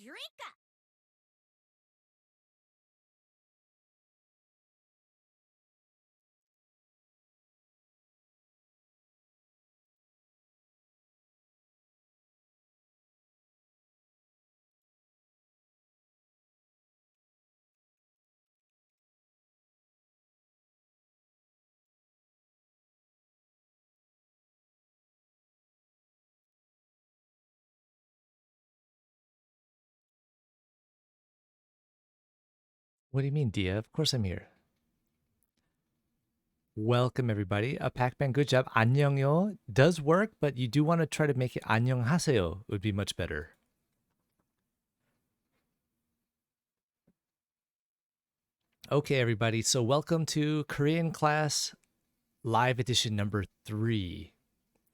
drink up. What do you mean, Dia? Of course I'm here. Welcome, everybody. Pac-Man, good job. 안녕요 does work, but you do want to try to make it 안녕하세요. Would be much better. Okay, everybody. So welcome to Korean class live edition number 3.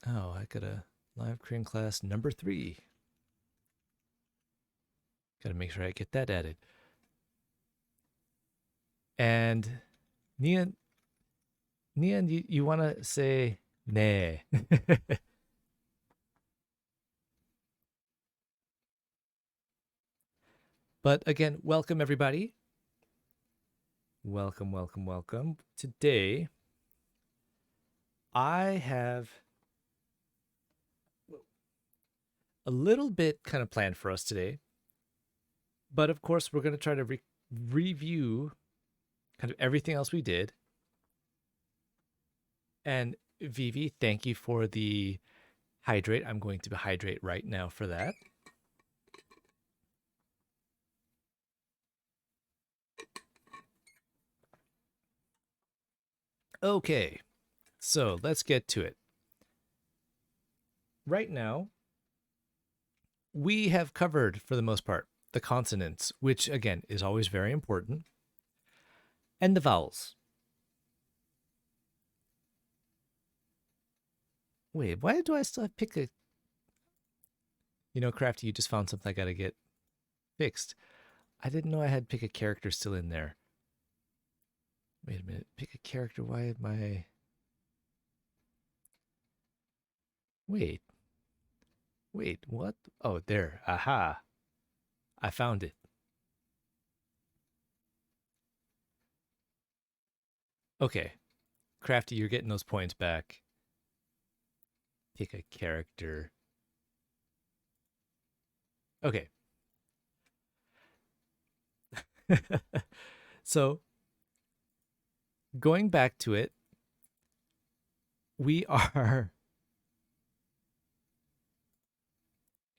Oh, I got a live Korean class number 3. Got to make sure I get that added. And Nian, you want to say 네. But again, welcome everybody. Welcome, welcome, welcome. Today, I have a little bit kind of planned for us today. But of course, we're going to try to review kind of everything else we did. And Vivi, thank you for the hydrate. I'm going to hydrate right now for that. Okay, so let's get to it. Right now, we have covered, for the most part, the consonants, which again is always very important, and the vowels. Wait, why do I still have pick a... You know, Crafty, you just found something I gotta get fixed. I didn't know I had pick a character still in there. Wait a minute, pick a character, why am I... Wait, what? Oh, there, aha. I found it. Okay, Crafty, you're getting those points back. Pick a character. Okay. So, going back to it, we are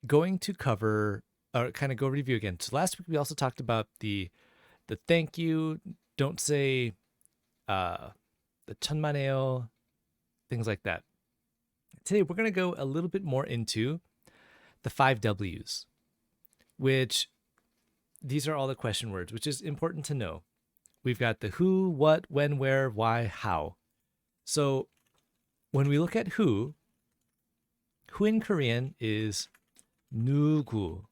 going to cover, or kind of go review again. So last week we also talked about the thank you, don't say the 천만에요, things like that. Today we're going to go a little bit more into the 5 W's, which these are all the question words, which is important to know. We've got the who, what, when, where, why, how. So when we look at who in Korean is 누구.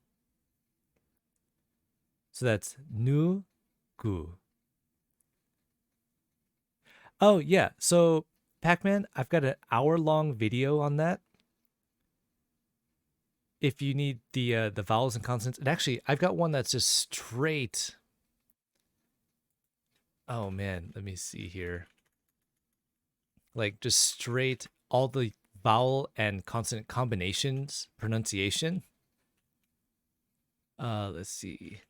So that's 누구. Oh, yeah. So, Pac-Man, I've got an hour-long video on that. If you need the vowels and consonants, and actually, I've got one that's just straight. Oh man, let me see here. Like just straight all the vowel and consonant combinations, pronunciation. Let's see.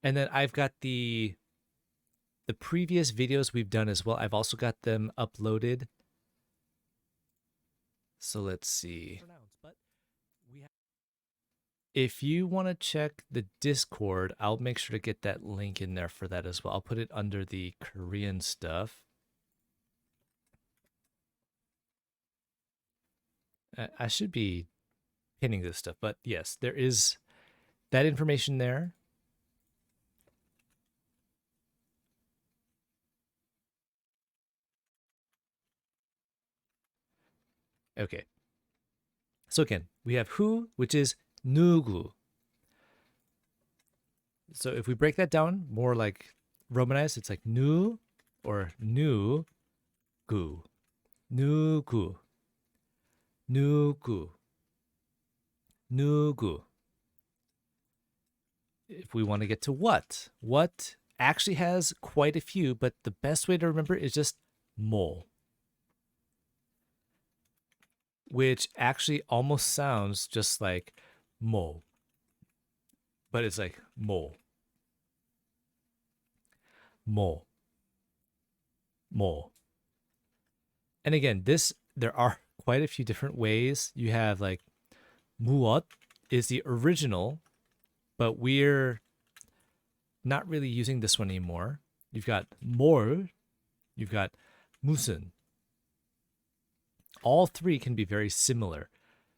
And then I've got the previous videos we've done as well. I've also got them uploaded. So let's see. If you want to check the Discord, I'll make sure to get that link in there for that as well. I'll put it under the Korean stuff. I should be pinning this stuff, but yes, there is that information there. Okay. So again, we have who, which is 누구. So if we break that down more like Romanized, it's like nu or 누구, 누구, 누구, 누구. if we want to get to what actually has quite a few, but the best way to remember is just mo, which actually almost sounds just like mo, but it's like mo, mo, mo. And again, there are quite a few different ways. You have like muot is the original, but we're not really using this one anymore. You've got 뭘, you've got 무슨. All three can be very similar,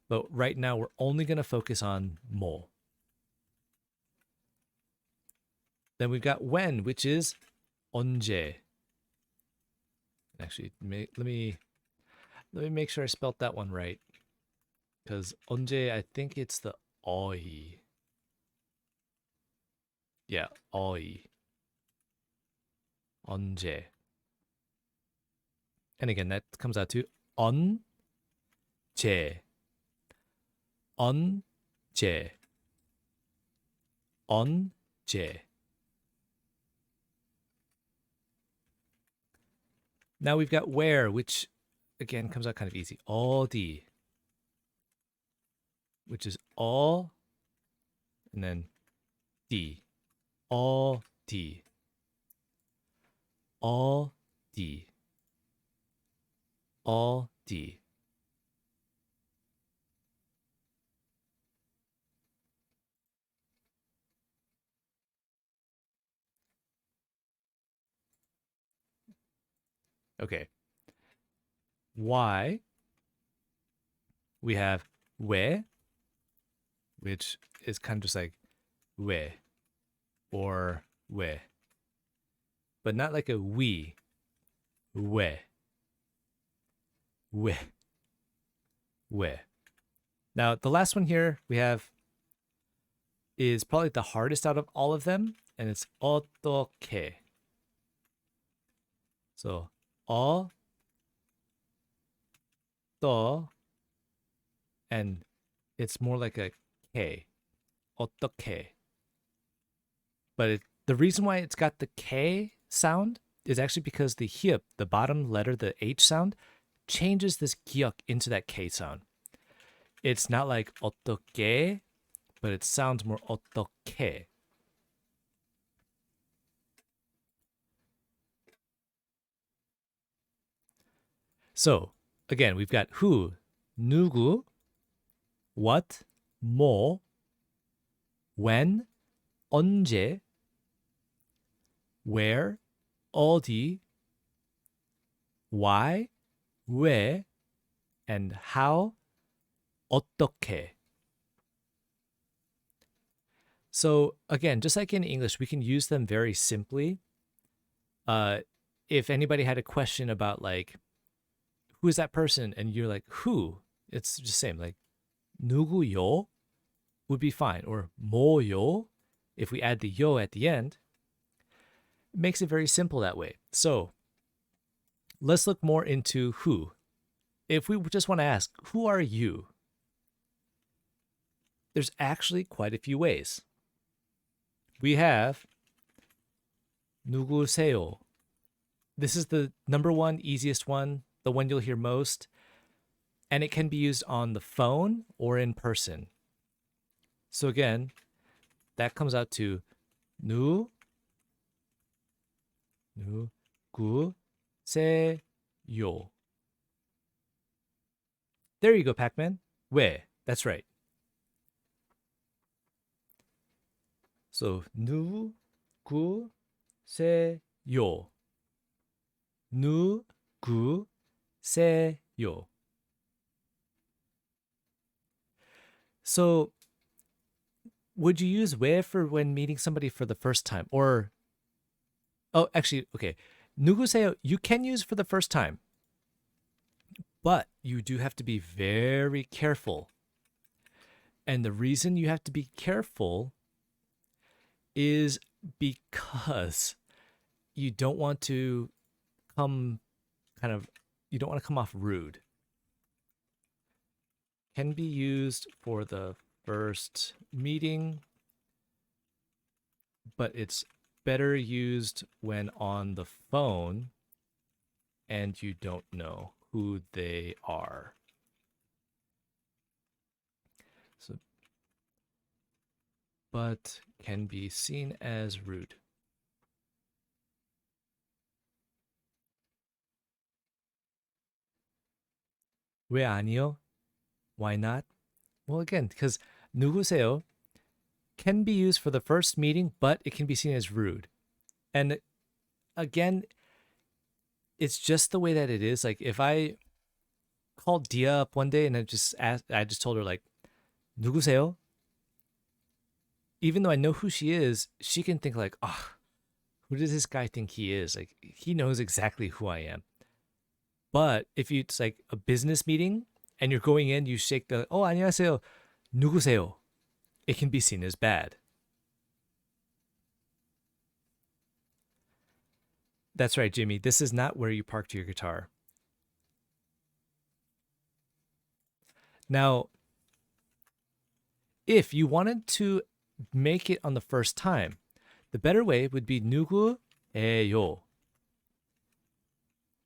but right now we're only going to focus on 뭐. Then we've got when, which is 언제. Actually, let me make sure I spelt that one right, because 언제, I think it's the 어이. Yeah, 어이. 언제. And again, that comes out to 언제. 언제. 언제. Now we've got where, which again comes out kind of easy. 어디, which is all, and then D. 어디. 어디. 어디. Okay. Why? We have 왜, which is kind of just like 왜 or 왜, but not like a we. 왜. 왜. 왜. Now, the last one here we have is probably the hardest out of all of them, and it's 어떻게. So, 또, and it's more like a K. 어떻게. But the reason why it's got the K sound is actually because the hyuk, the bottom letter, the H sound, changes this 기역 into that K sound. It's not like 어떻게, but it sounds more 어떻게. So, again, we've got who, 누구, what, 뭐, when, 언제, where, 어디, why, 왜, and how, 어떻게. So again, just like in English, we can use them very simply. If anybody had a question about like, who is that person? And you're like, who? It's just same, like, 누구요 would be fine. Or 뭐요, if we add the yo at the end, it makes it very simple that way. So let's look more into who. If we just want to ask, who are you? There's actually quite a few ways. We have 누구세요. This is the number one easiest one, the one you'll hear most, and it can be used on the phone or in person. So again, that comes out to 누구세요. There you go, Pac-Man. 왜? That's right. So 누구세요. 누구세요. So would you use 왜 for when meeting somebody for the first time? Or, oh, actually, okay. 누구세요, you can use for the first time. But you do have to be very careful. And the reason you have to be careful is because you don't want to come off rude. Can be used for the first meeting, but it's better used when on the phone and you don't know who they are. So, but can be seen as rude. 왜 아니요? Why not? Well, again, because 누구세요 can be used for the first meeting, but it can be seen as rude. And again, it's just the way that it is. Like if I called Dia up one day and I just told her like 누구세요? Even though I know who she is, she can think like, oh, who does this guy think he is? Like he knows exactly who I am. But if it's like a business meeting and you're going in, you shake the 안녕하세요. 누구세요? It can be seen as bad. That's right, Jimmy. This is not where you parked your guitar. Now, if you wanted to make it on the first time, the better way would be 누구예요,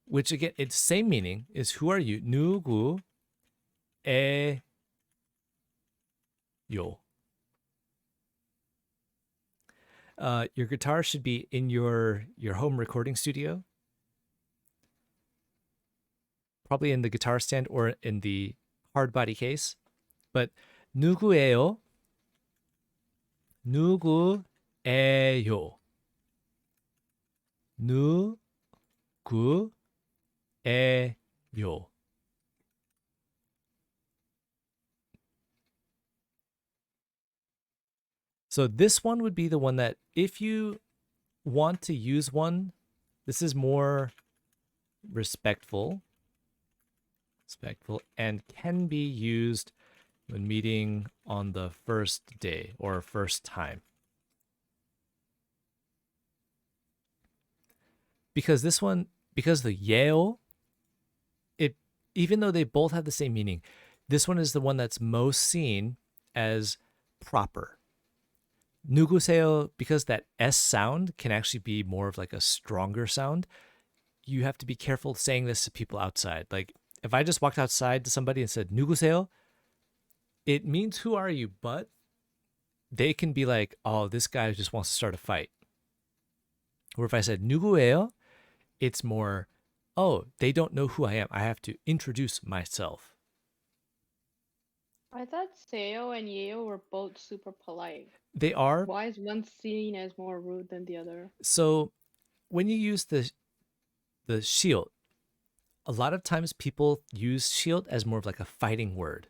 which again, it's same meaning, is who are you? 누구예요. Your guitar should be in your home recording studio, probably in the guitar stand or in the hard body case. But 누구예요? 누구예요? 누구예요? So this one would be the one that if you want to use one, this is more respectful and can be used when meeting on the first day or first time. Because this one, because the yeo, it even though they both have the same meaning, this one is the one that's most seen as proper. 누구세요, because that S sound can actually be more of like a stronger sound. You have to be careful saying this to people outside. Like if I just walked outside to somebody and said 누구세요, it means who are you, but they can be like, oh, this guy just wants to start a fight. Or if I said 누구예요, it's more, oh, they don't know who I am. I have to introduce myself. I thought Seo and Yeo were both super polite. They are. Why is one seen as more rude than the other? So when you use the shield, a lot of times people use shield as more of like a fighting word.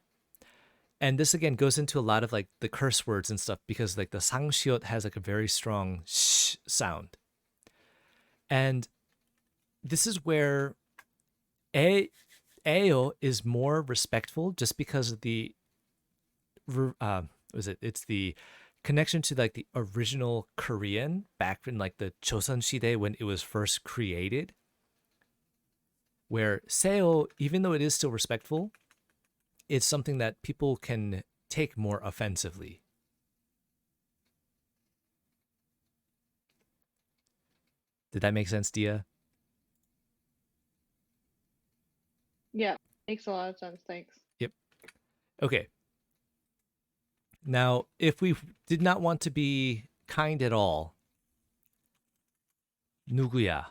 And this again goes into a lot of like the curse words and stuff because like the sangshiot has like a very strong sh sound. And this is where eo is more respectful just because of the it's the connection to like the original Korean back in like the Chosun Shide when it was first created. Where seo, even though it is still respectful, it's something that people can take more offensively. Did that make sense, Dia? Yeah, makes a lot of sense. Thanks. Yep. Okay. Now, if we did not want to be kind at all, 누구야?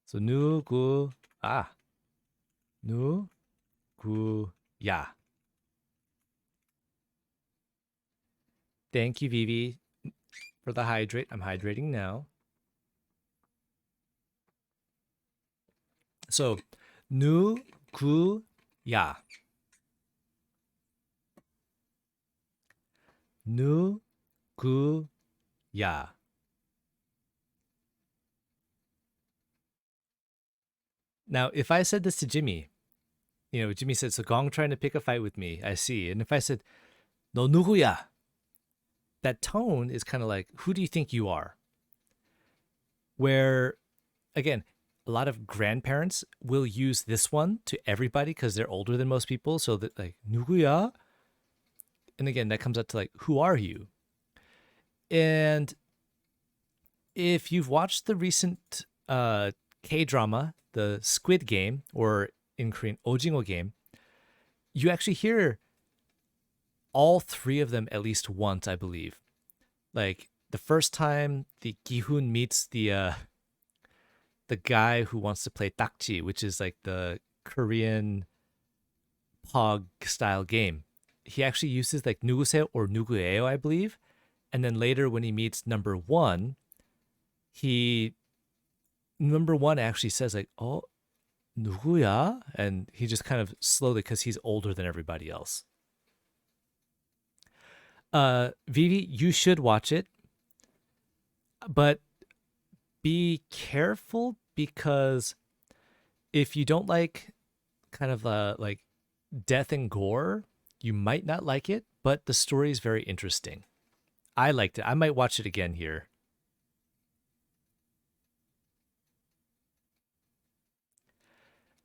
So 누구야. Thank you, Vivi, for the hydrate. I'm hydrating now. So 누구야. 누구야. Now, if I said this to Jimmy, Jimmy said, so Gong trying to pick a fight with me. I see. And if I said, 너 누구야? That tone is kind of like, who do you think you are? Where, again, a lot of grandparents will use this one to everybody because they're older than most people. So that like, 누구야? And again, that comes out to like, who are you? And if you've watched the recent K-drama, the Squid Game, or in Korean, Ojingo Game, you actually hear all three of them at least once, I believe. Like the first time the Gi-hoon meets the guy who wants to play takji, which is like the Korean pog style game. He actually uses like 누구세요 or 누구예요, I believe. And then later when he meets number one, he number one actually says like, "Oh, 누구야?" And he just kind of slowly, because he's older than everybody else. Vivi, you should watch it, but be careful because if you don't like kind of like death and gore, you might not like it, but the story is very interesting. I liked it. I might watch it again here.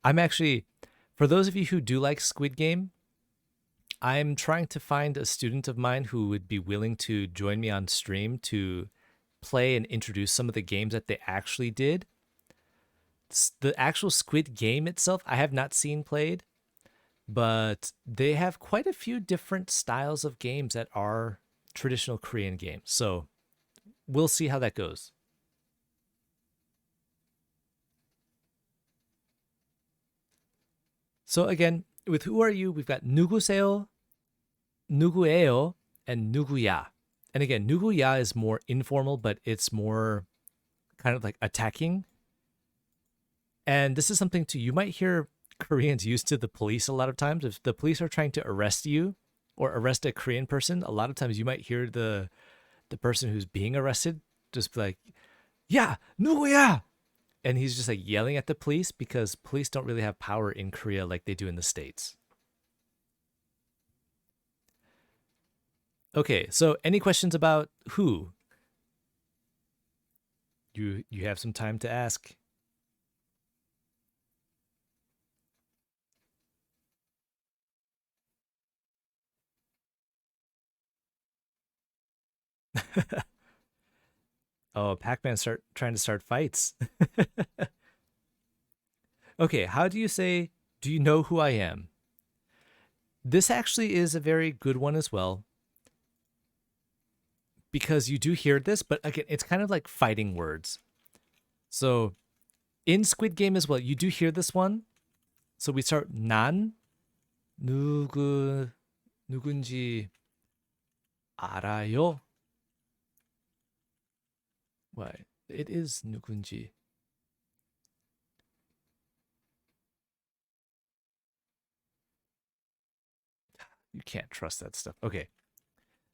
I'm actually, for those of you who do like Squid Game, I'm trying to find a student of mine who would be willing to join me on stream to play and introduce some of the games that they actually did. The actual Squid Game itself, I have not seen played, but they have quite a few different styles of games that are traditional Korean games. So we'll see how that goes. So again, with who are you, we've got 누구세요, 누구예요, and 누구야. And again, 누구야 is more informal, but it's more kind of like attacking. And this is something too, you might hear Koreans use to the police a lot of times. If the police are trying to arrest you or arrest a Korean person, a lot of times you might hear the person who's being arrested just be like, "Yeah, 누구야?" And he's just like yelling at the police because police don't really have power in Korea like they do in the States. Okay, so any questions about who? You have some time to ask. Oh, Pac-Man start trying to start fights. Okay, how do you say, "Do you know who I am?" This actually is a very good one as well because you do hear this, but again, it's kind of like fighting words. So in Squid Game as well, you do hear this one. So we start 난 누구 누군지 알아요. Why? It is 누군지. You can't trust that stuff. Okay.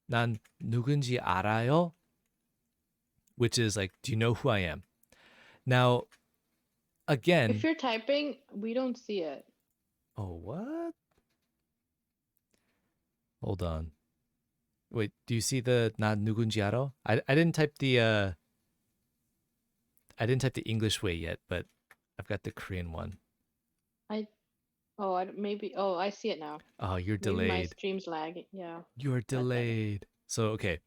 난 누군지 알아요, which is like, do you know who I am? Now, again, If you're typing, we don't see it. oh, what? Hold on. Wait, do you see the 난 누군지 알아? I didn't type the I didn't type the English way yet, but I've got the Korean one. I oh maybe oh I see it now. Oh, you're Maybe my delayed. stream's lagging. Yeah, You're that's better. delayed. So okay.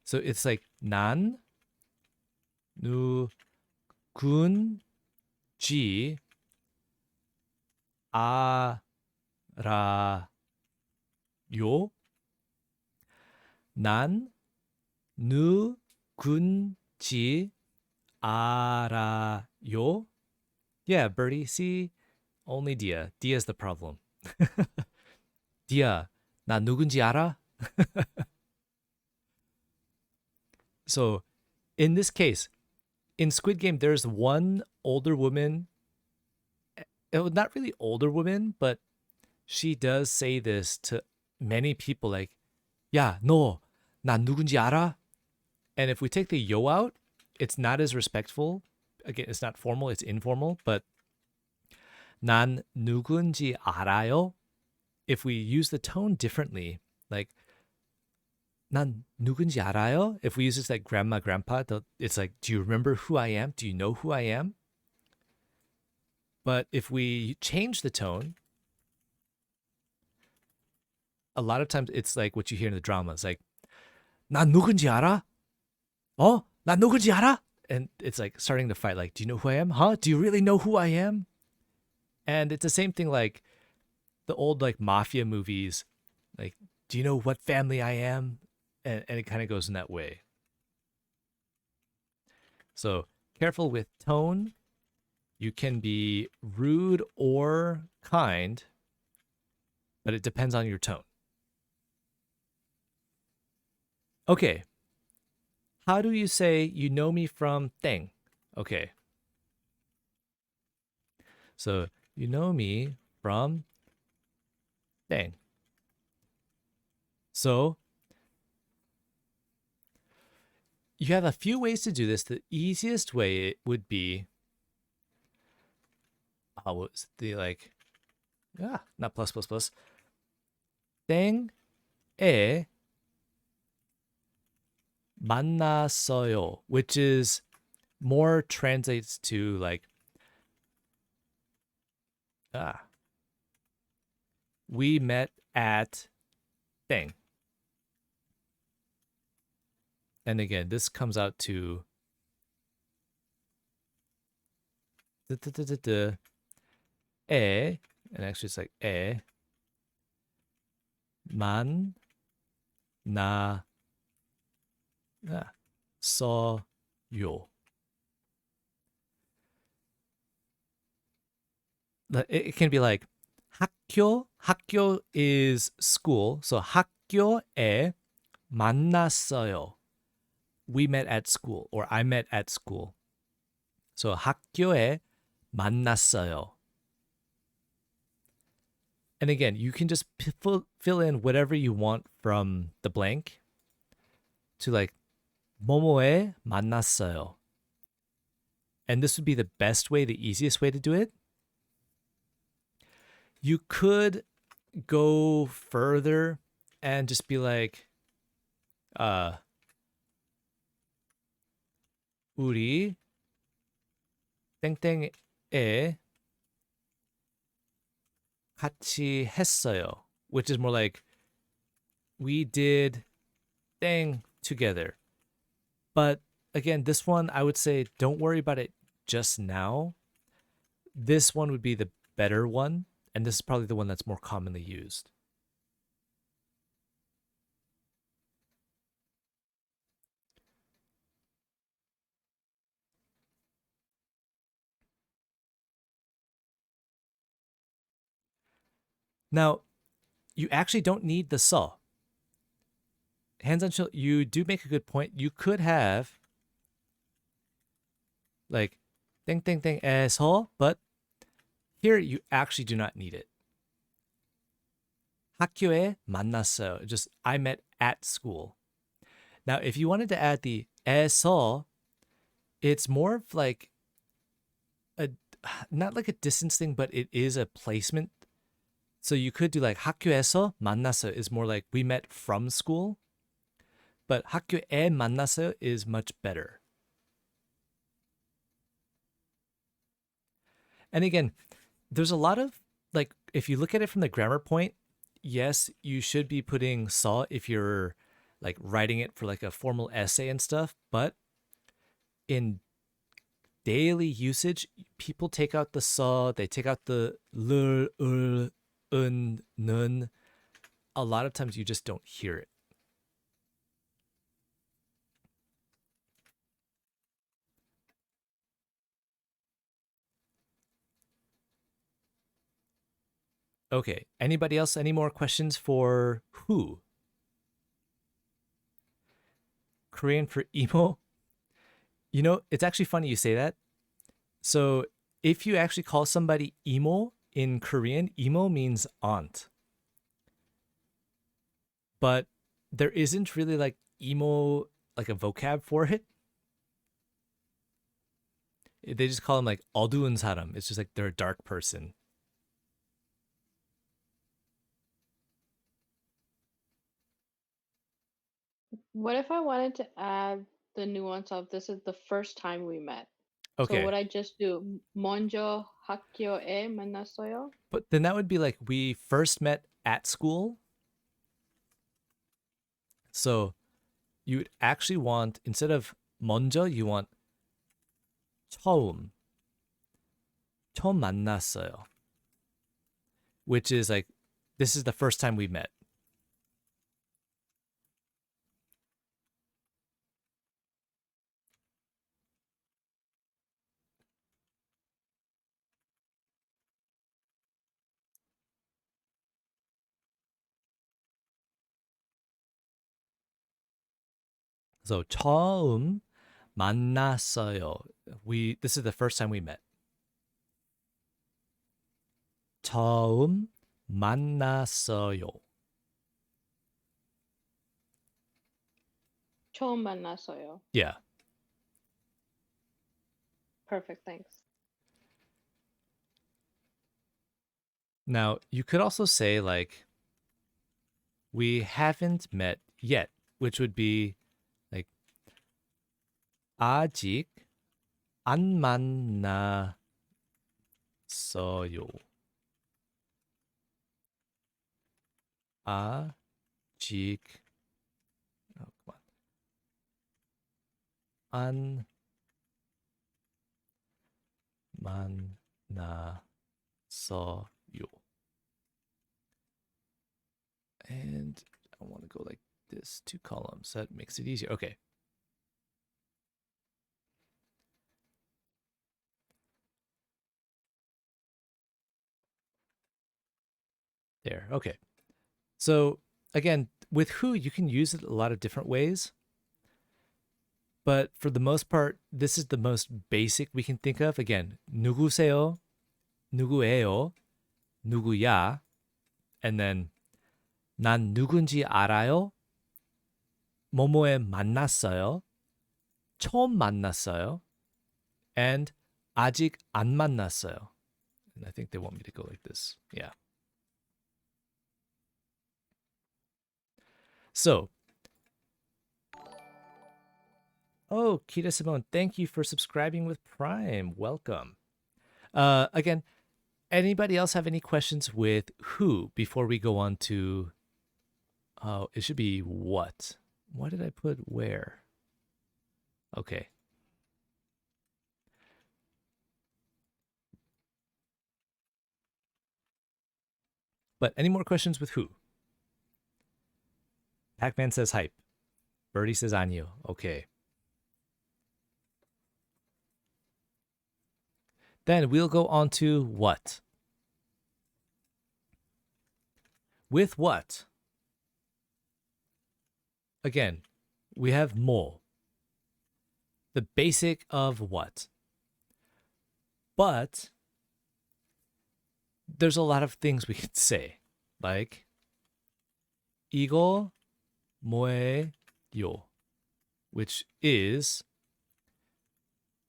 So it's like 난 누군지 알아요. 난 누군지 알아요. Yeah, Birdie. See, only Dia. Dia's the problem. Dia, 나 누군지 알아? So, in this case, in Squid Game, there's one older woman. Not really older woman, but she does say this to many people, like, "야, 너, 나 누군지 알아?" And if we take the yo out, it's not as respectful. Again, it's not formal, it's informal, but 난 누군지 알아요? If we use the tone differently, like 난 누군지 알아요? If we use this like grandma, grandpa, it's like, do you remember who I am? Do you know who I am? But if we change the tone, a lot of times it's like what you hear in the dramas, like 난 누군지 알아? 난 누군지 알아? And it's like starting to fight, like, do you know who I am? Huh? Do you really know who I am? And it's the same thing like the old like mafia movies, like, do you know what family I am? And it kind of goes in that way. So careful with tone. You can be rude or kind, but it depends on your tone. Okay. How do you say you know me from thing? Okay. So you know me from thing. So you have a few ways to do this. The easiest way would be what's the like not plus plus plus 땡에 만났어요, which is more translates to like we met at thing. And again, this comes out to and actually it's like 만 나 써요. It can be like 학교 is school. So 학교에 만났어요. We met at school, or I met at school. So 학교에 만났어요. And again, you can just fill in whatever you want from the blank to like 뭐뭐에 만났어요. And this would be the best way, the easiest way to do it. You could go further and just be like, 우리 땡땡에 같이 했어요, which is more like we did thing together. But again, this one I would say don't worry about it just now. This one would be the better one, and this is probably the one that's more commonly used. Now, you actually don't need the saw. Hands on shoulder, you do make a good point. You could have like 땡땡땡에서, but here you actually do not need it. 학교에 만났어요. Just I met at school. Now, if you wanted to add the 에서, it's more of like a not like a distance thing, but it is a placement. So you could do like 학교에서 만났어요 is more like we met from school. But 학교에 만났어요 is much better. And again, there's a lot of like if you look at it from the grammar point, yes, you should be putting saw if you're like writing it for like a formal essay and stuff, but in daily usage, people take out the saw, they take out the l, nun. A lot of times you just don't hear it. Okay, anybody else? Any more questions for who? Korean for emo? You know, it's actually funny you say that. So if you actually call somebody emo in Korean, emo means aunt. But there isn't really like emo, like a vocab for it. They just call them like 어두운 사람. It's just like they're a dark person. What if I wanted to add the nuance of this is the first time we met? So Okay. would I just do 먼저 학교에 만났어요? But then that would be like we first met at school. So you would actually want, instead of 먼저, you want 처음. 처음 만났어요. Which is like, this is the first time we met. So 처음 만났어요. This is the first time we met. 처음 만났어요. 처음 만났어요. Yeah. Perfect, thanks. Now, you could also say like we haven't met yet, which would be like 아직 안 만났어요. 아직 oh, come on. 안 만났어요. And I want to go like this, 2 columns. That makes it easier. Okay. There. Okay. So again, with who, you can use it a lot of different ways. But for the most part, this is the most basic we can think of. Again, 누구세요, 누구예요, 누구야, and then 난 누군지 알아요, 뭐뭐에 만났어요, 처음 만났어요, and 아직 안 만났어요. And I think they want me to go like this. Yeah. So, oh, Kita Simone, thank you for subscribing with Prime. Welcome. Again, anybody else have any questions with who before we go on to, oh, it should be what? Why did I put where? Okay. But any more questions with who? Pac-Man says hype. Birdie says 아니요. Okay. Then we'll go on to what? With what? Again, we have 뭐. The basic of what? But there's a lot of things we could say. Like 이거 뭐예요? Which is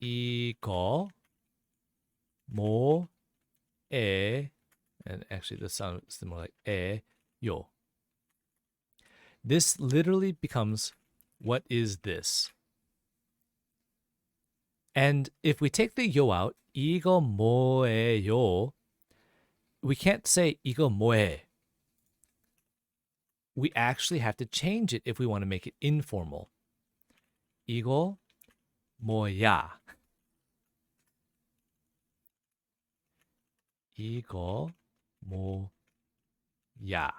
이거 뭐에, and actually this sounds more like 에요. This literally becomes what is this? And if we take the yo out, 이거 뭐예요? We can't say 이거 뭐해. We actually have to change it if we want to make it informal. 이거 뭐야? 이거 뭐야?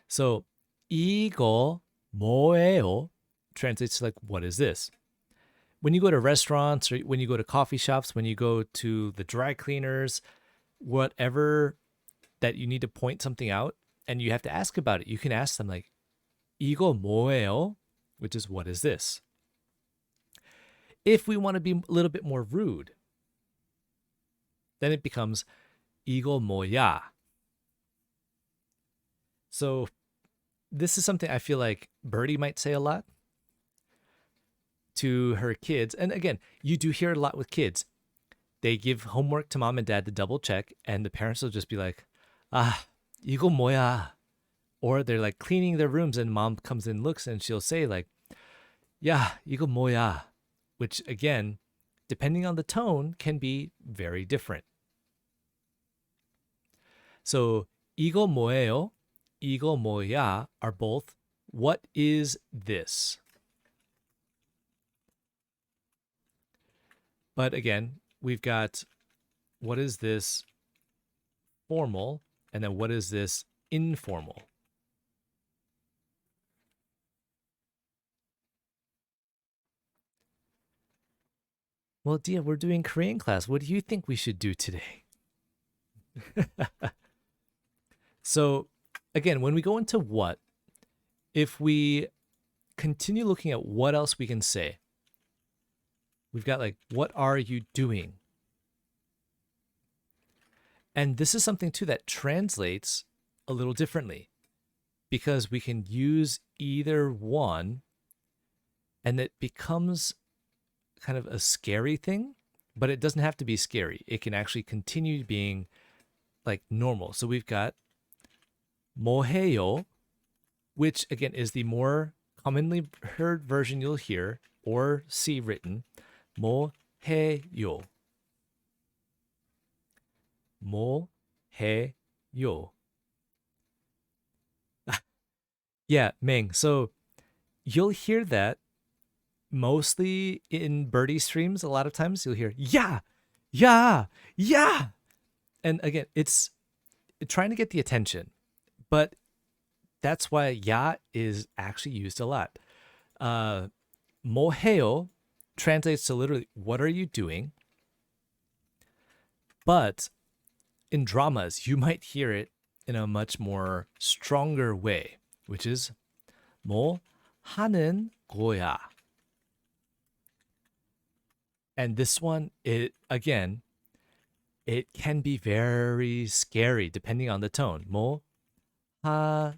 So 이거 뭐예요 translates to like, what is this? When you go to restaurants or when you go to coffee shops, when you go to the dry cleaners, whatever that you need to point something out and you have to ask about it, you can ask them like, 이거 뭐예요? Which is, what is this? If we want to be a little bit more rude, then it becomes 이거 뭐야? So this is something I feel like Birdie might say a lot to her kids. And again, you do hear it a lot with kids. They give homework to mom and dad to double check, and the parents will just be like, 이거 뭐야? Or they're like cleaning their rooms and mom comes in, looks, and she'll say like, 야, 이거 뭐야? Which again, depending on the tone, can be very different. So 이거 뭐예요? 이거 뭐야 are both what is this? But again, we've got what is this formal and then what is this informal? Well, Dia, we're doing Korean class. What do you think we should do today? So, again, when we go into what, if we continue looking at what else we can say, we've got like, what are you doing? And this is something too that translates a little differently because we can use either one and it becomes kind of a scary thing, but it doesn't have to be scary. It can actually continue being like normal. So we've got 뭐 해요, which again is the more commonly heard version you'll hear or see written. 뭐 해요. 뭐 해요. Yeah, Ming. So you'll hear that mostly in birdie streams. A lot of times you'll hear yeah, yeah, yeah. And again, it's trying to get the attention, but that's why ya is actually used a lot. 뭐 해요 translates to literally what are you doing? But in dramas, you might hear it in a much more stronger way, which is 뭐 하는 거야. And this one, it again, it can be very scary depending on the tone. 뭐 하는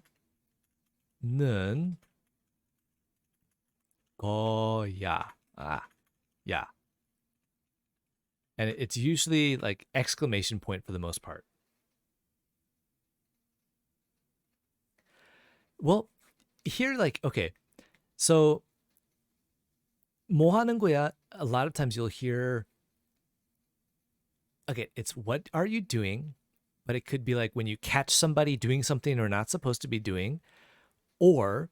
거야. Yeah. And it's usually like exclamation point for the most part. Well, here, like, okay, so 뭐 하는 거야, a lot of times you'll hear, okay, it's what are you doing? But it could be like when you catch somebody doing something they're not supposed to be doing, or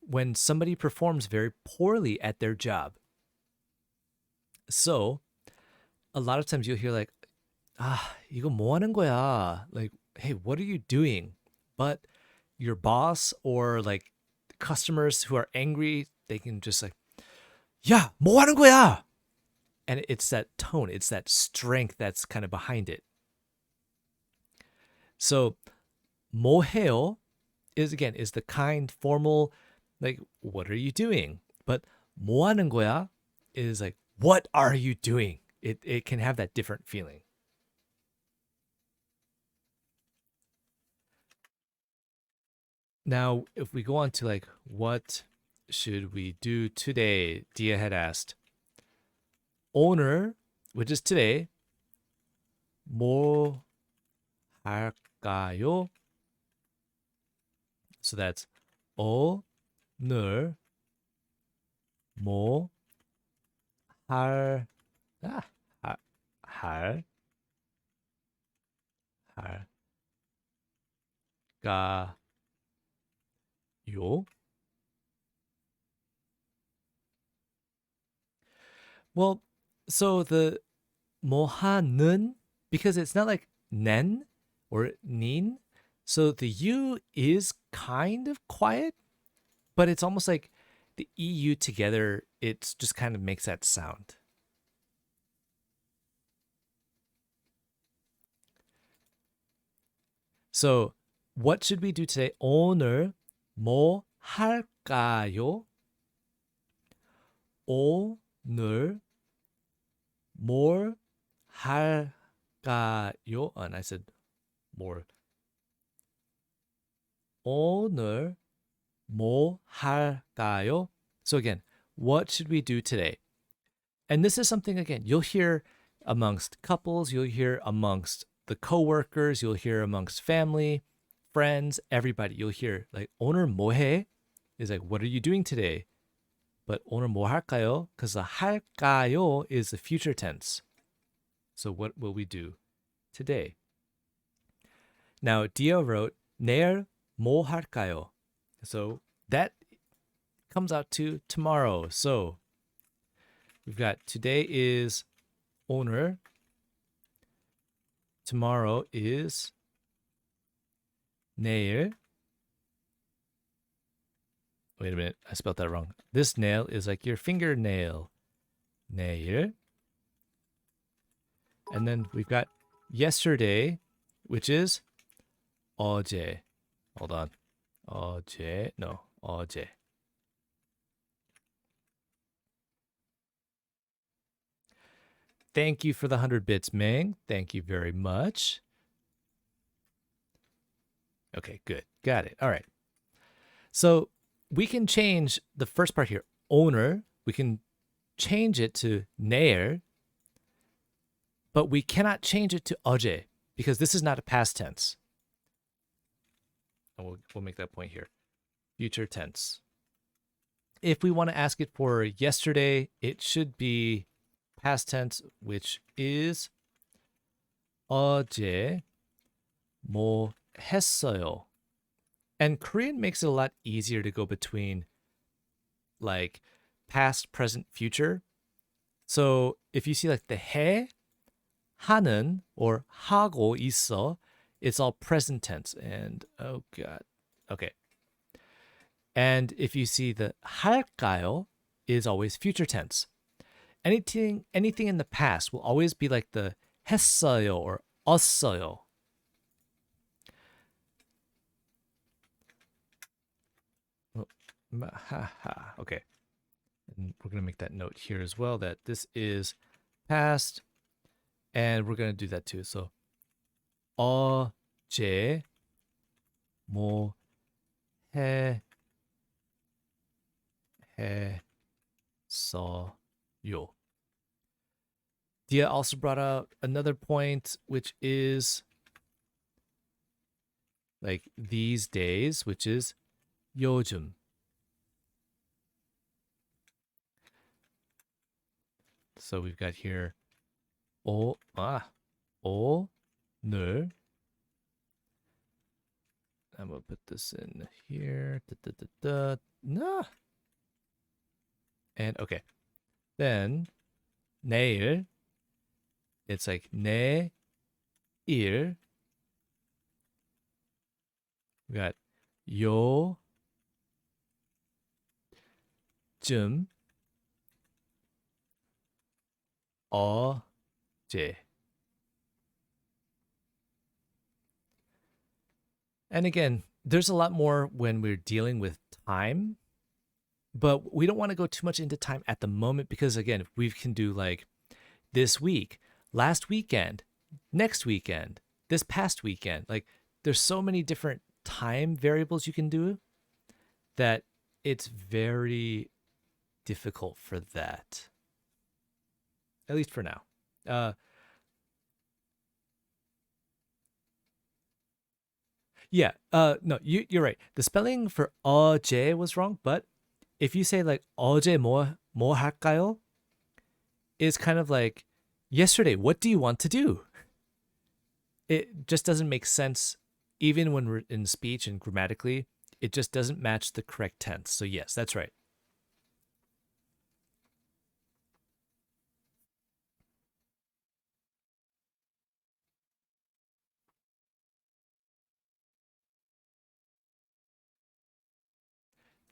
when somebody performs very poorly at their job. So a lot of times you'll hear like, 이거 뭐 하는 거야? Like, hey, what are you doing? But your boss or like customers who are angry, they can just like, 야, 뭐 하는 거야? And it's that tone, it's that strength that's kind of behind it. So, 뭐 해요 is again is the kind formal, like, what are you doing? But 뭐 하는 거야 is like, what are you doing? It can have that different feeling. Now, if we go on to like, what should we do today? Dia had asked. 오늘, which is today, 뭐 할까요? So that's 오늘 뭐 할, 할까요? Well, so the 모하는, because it's not like nen or nin, so the U is kind of quiet, but it's almost like the EU together, it just kind of makes that sound. So what should we do today? 오늘 뭐 할까요? 오늘 뭘 할까요? And I said more. 오늘 뭐 할까요? So again, what should we do today? And this is something, again, you'll hear amongst couples, you'll hear amongst the coworkers, you'll hear amongst family, friends, everybody. You'll hear like 오늘 뭐 해? Is like, what are you doing today? But 오늘 뭐 할까요? Because the 할까요 is the future tense. So what will we do today? Now, Dio wrote, 내일 뭐 할까요? So that comes out to tomorrow. So we've got today is 오늘. Tomorrow is 내일. Wait a minute, I spelled that wrong. This nail is like your fingernail. 내일. And then we've got yesterday, which is 어제. Hold on. 어제. Thank you for the 100 bits, Ming. Thank you very much. Okay, good. Got it. All right. So we can change the first part here, owner. We can change it to 내일, but we cannot change it to 어제 because this is not a past tense. And we'll make that point here. Future tense. If we want to ask it for yesterday, it should be past tense, which is 어제 뭐 했어요. And Korean makes it a lot easier to go between like past, present, future. So if you see like the 해, 하는, or 하고 있어, it's all present tense. And oh god, okay. And if you see the 할까요 is always future tense. Anything in the past will always be like the 했어요 or 었어요. Okay. And we're going to make that note here as well that this is past, and we're going to do that too. So 어제 뭐 했어요. Dia also brought out another point, which is like these days, which is 요즘. So we've got here 오늘. I'm gonna put this in here. No. And okay. Then 내일. It's like 내일. We got 요즘. 어제. And again, there's a lot more when we're dealing with time, but we don't want to go too much into time at the moment because again, we can do like this week, last weekend, next weekend, this past weekend. Like there's so many different time variables you can do that it's very difficult for that. At least for now. Yeah. No, you're right. The spelling for 어제 was wrong, but if you say like 어제 뭐 할까요? Is kind of like yesterday, what do you want to do? It just doesn't make sense even when we're in speech and grammatically. It just doesn't match the correct tense. So yes, that's right.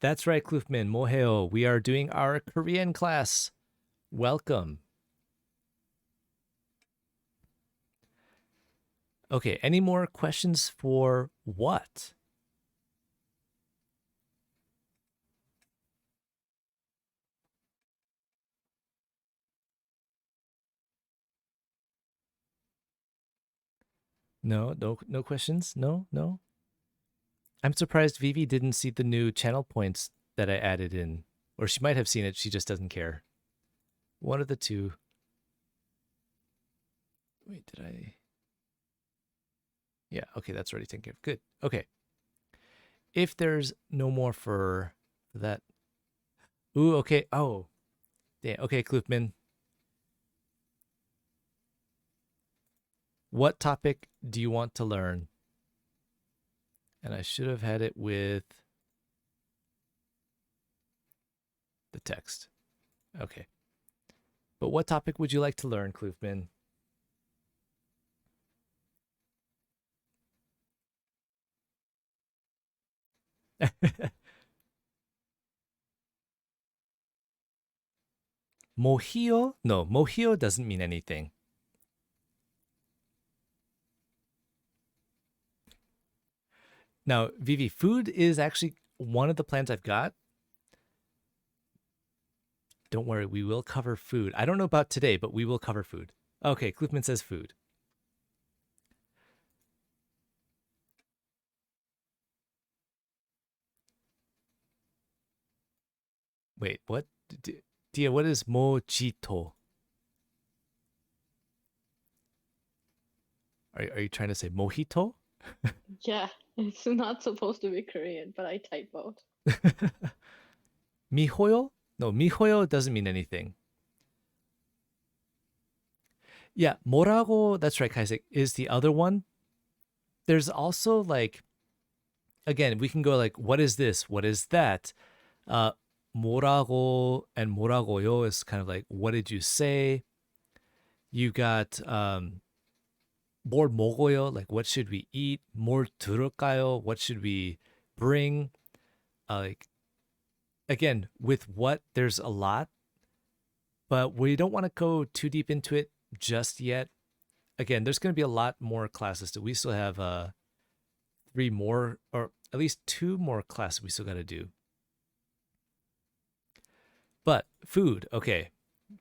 That's right, Klufman. 뭐해요? We are doing our Korean class. Welcome. Okay, any more questions for what? No questions? No. I'm surprised Vivi didn't see the new channel points that I added in. Or she might have seen it, she just doesn't care. One of the two. Wait, did I? Yeah, okay, that's already taken care of. Good. Okay. If there's no more for that. Ooh, okay. Oh. Damn. Okay, Klufman. What topic do you want to learn? And I should have had it with the text. Okay. But what topic would you like to learn, Kloofman? Mojio? No, mojio doesn't mean anything. Now, Vivi, food is actually one of the plans I've got. Don't worry, we will cover food. I don't know about today, but we will cover food. Okay, Kloofman says food. Wait, what? Dia, what is mojito? Are you trying to say mojito? Yeah, it's not supposed to be Korean, but I typoed. Mihoyo? No, mihoyo doesn't mean anything. Yeah, morago, that's right, Kaisek, is the other one. There's also like, again, we can go like, what is this? What is that? Uh, morago and moragoyo is kind of like, what did you say? You got 뭘 먹어요? Like, what should we eat? 뭘 들을까요? What should we bring? Like, again, with what, there's a lot, but we don't want to go too deep into it just yet. Again, there's going to be a lot more classes. We still have 3 more, or at least 2 more classes we still got to do. But food, okay.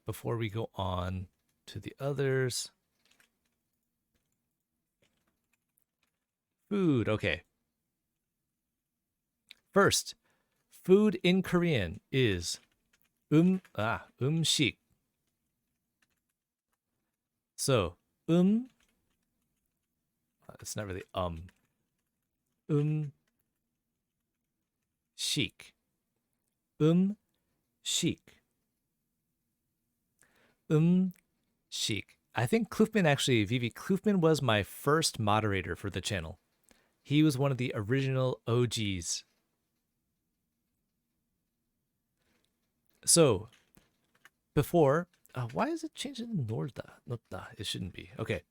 Before we go on to the others, food, okay. First, food in Korean is 음식. So, it's not really 음식. 음식. 음식. I think Kloofman actually, Vivi Kloofman was my first moderator for the channel. He was one of the original OGs. So, before, why is it changed to Norda? Norda, it shouldn't be. Okay.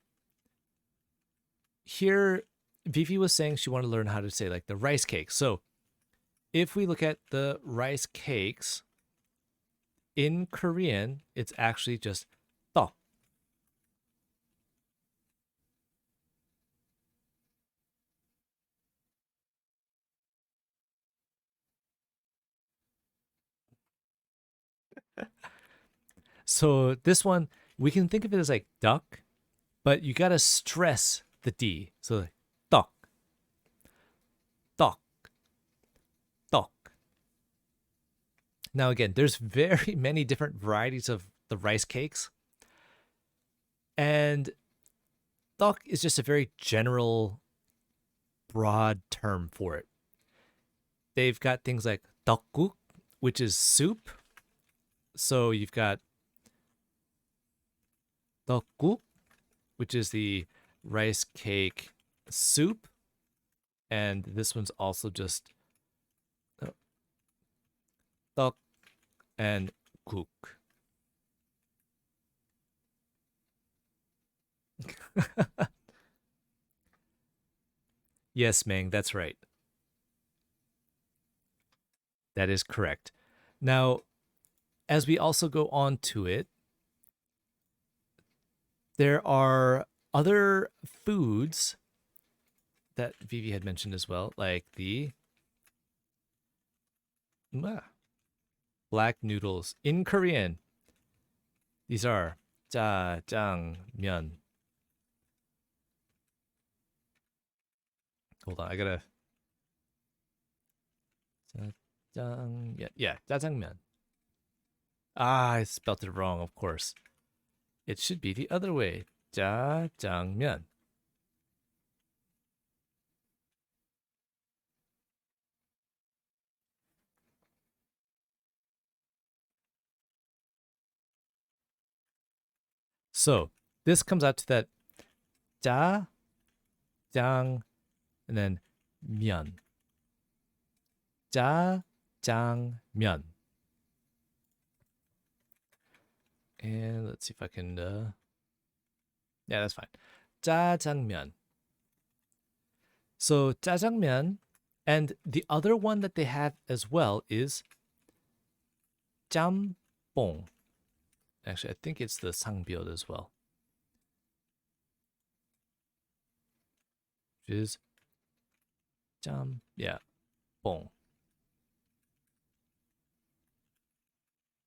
Here, Vivi was saying she wanted to learn how to say like the rice cake. So, if we look at the rice cakes in Korean, it's actually just 떡. So this one, we can think of it as like duck, but you gotta stress the D. So like, 떡, 떡, 떡. Now again, there's very many different varieties of the rice cakes. And 떡 is just a very general, broad term for it. They've got things like 떡국, which is soup. So you've got 떡국, which is the rice cake soup. And this one's also just 떡 and 국. Yes, Meng, that's right. That is correct. Now, as we also go on to it, there are other foods that Vivi had mentioned as well, like the black noodles in Korean. These are 짜장면. Hold on, I gotta. 짜장면. Yeah, 짜장면. I spelled it wrong, of course. It should be the other way. 짜장면. So this comes out to that 짜, 장, and then 짜장면. 짜장면. And let's see if I can yeah, that's fine. 짜장면. So 짜장면, and the other one that they have as well is 짬뽕. Actually, I think it's the 상비ot as well. Which is yeah, 뽕.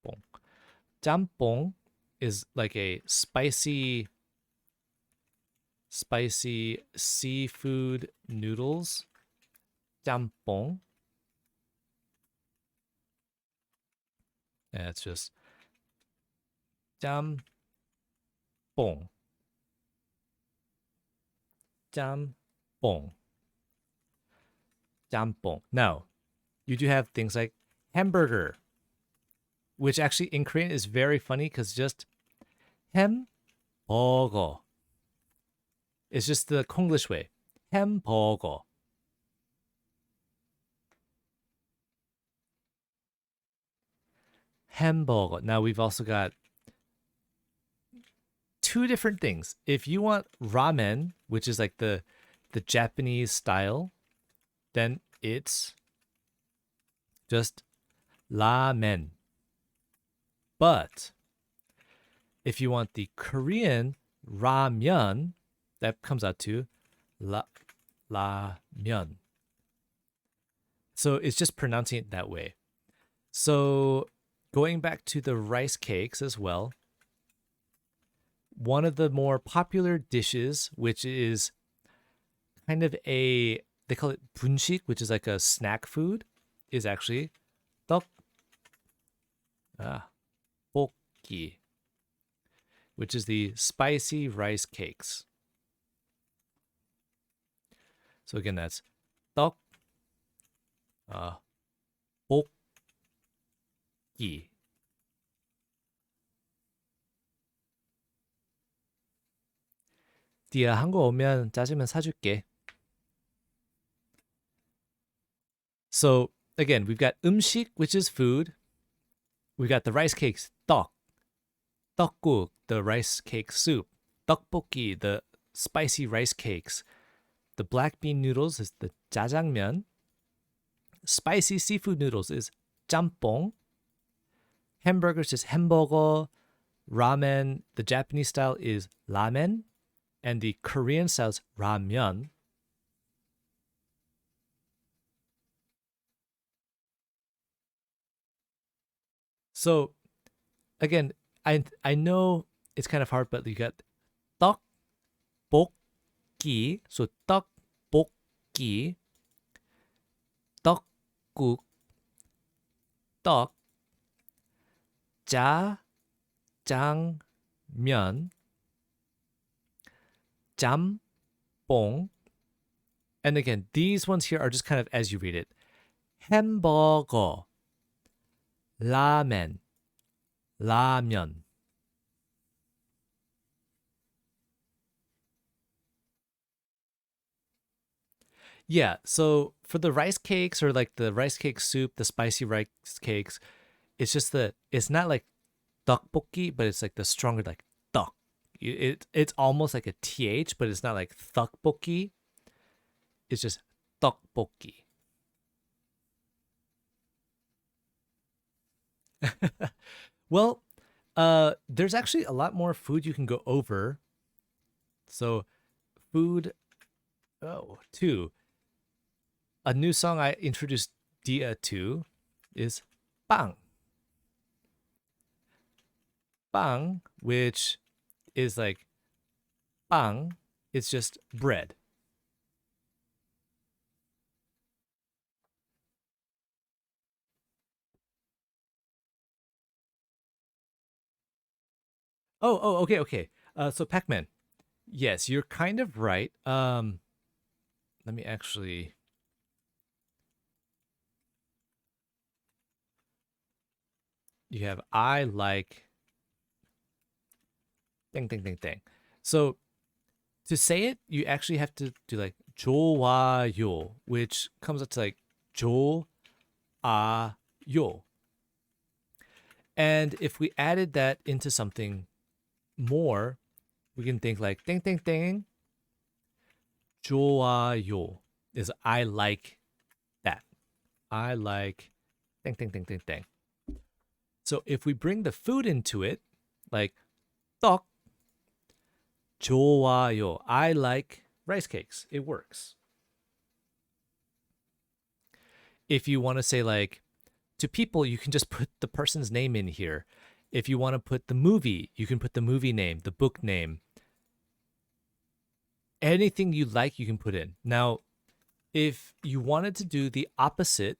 뽕. 짬뽕 is like a spicy seafood noodles. 짬뽕. And it's just 짬뽕. 짬뽕. 짬뽕. Now, you do have things like hamburger, which actually in Korean is very funny because just 햄버거. It's just the Konglish way. 햄버거. Hamburger. Now we've also got two different things. If you want ramen, which is like the Japanese style, then it's just ramen. But if you want the Korean ramyeon, that comes out to ramyeon. So it's just pronouncing it that way. So going back to the rice cakes as well, one of the more popular dishes, which is kind of they call it bunshik, which is like a snack food, is actually 떡볶이, which is the spicy rice cakes. So again, that's 떡볶이. 디아 한국 오면 짜장면 사줄게. So again, we've got 음식, which is food. We got the rice cakes, 떡국, the rice cake soup, 떡볶이, the spicy rice cakes. The black bean noodles is the 짜장면. Spicy seafood noodles is 짬뽕. Hamburgers is 햄버거. Ramen, the Japanese style is ramen. And the Korean style is ramyeon. So again, I know it's kind of hard, but you got 떡볶이, so 떡볶이, 떡국, 떡, 짜장면, 짬뽕. And again, these ones here are just kind of as you read it. 햄버거, 라멘, 라면. Yeah, so for the rice cakes or like the rice cake soup, the spicy rice cakes, it's just it's not like tteokbokki, but it's like the stronger like 떡. It's almost like a th, but it's not like tteokbokki. It's just tteokbokki. Well, there's actually a lot more food you can go over. So, food. Oh, two. A new song I introduced Dia to is 빵. 빵, which is like 빵. It's just bread. Okay. So Pac-Man. Yes, you're kind of right. Let me actually. You have I like. Ding. So to say it, you actually have to do like 좋아요, which comes up to like 좋아요. And if we added that into something more, we can think like 땡땡땡 좋아요 is I like that. I like 땡땡땡땡땡. So if we bring the food into it, like 떡 좋아요, I like rice cakes. It works. If you want to say like to people, you can just put the person's name in here. If you want to put the movie, you can put the movie name, the book name. Anything you like, you can put in. Now, if you wanted to do the opposite,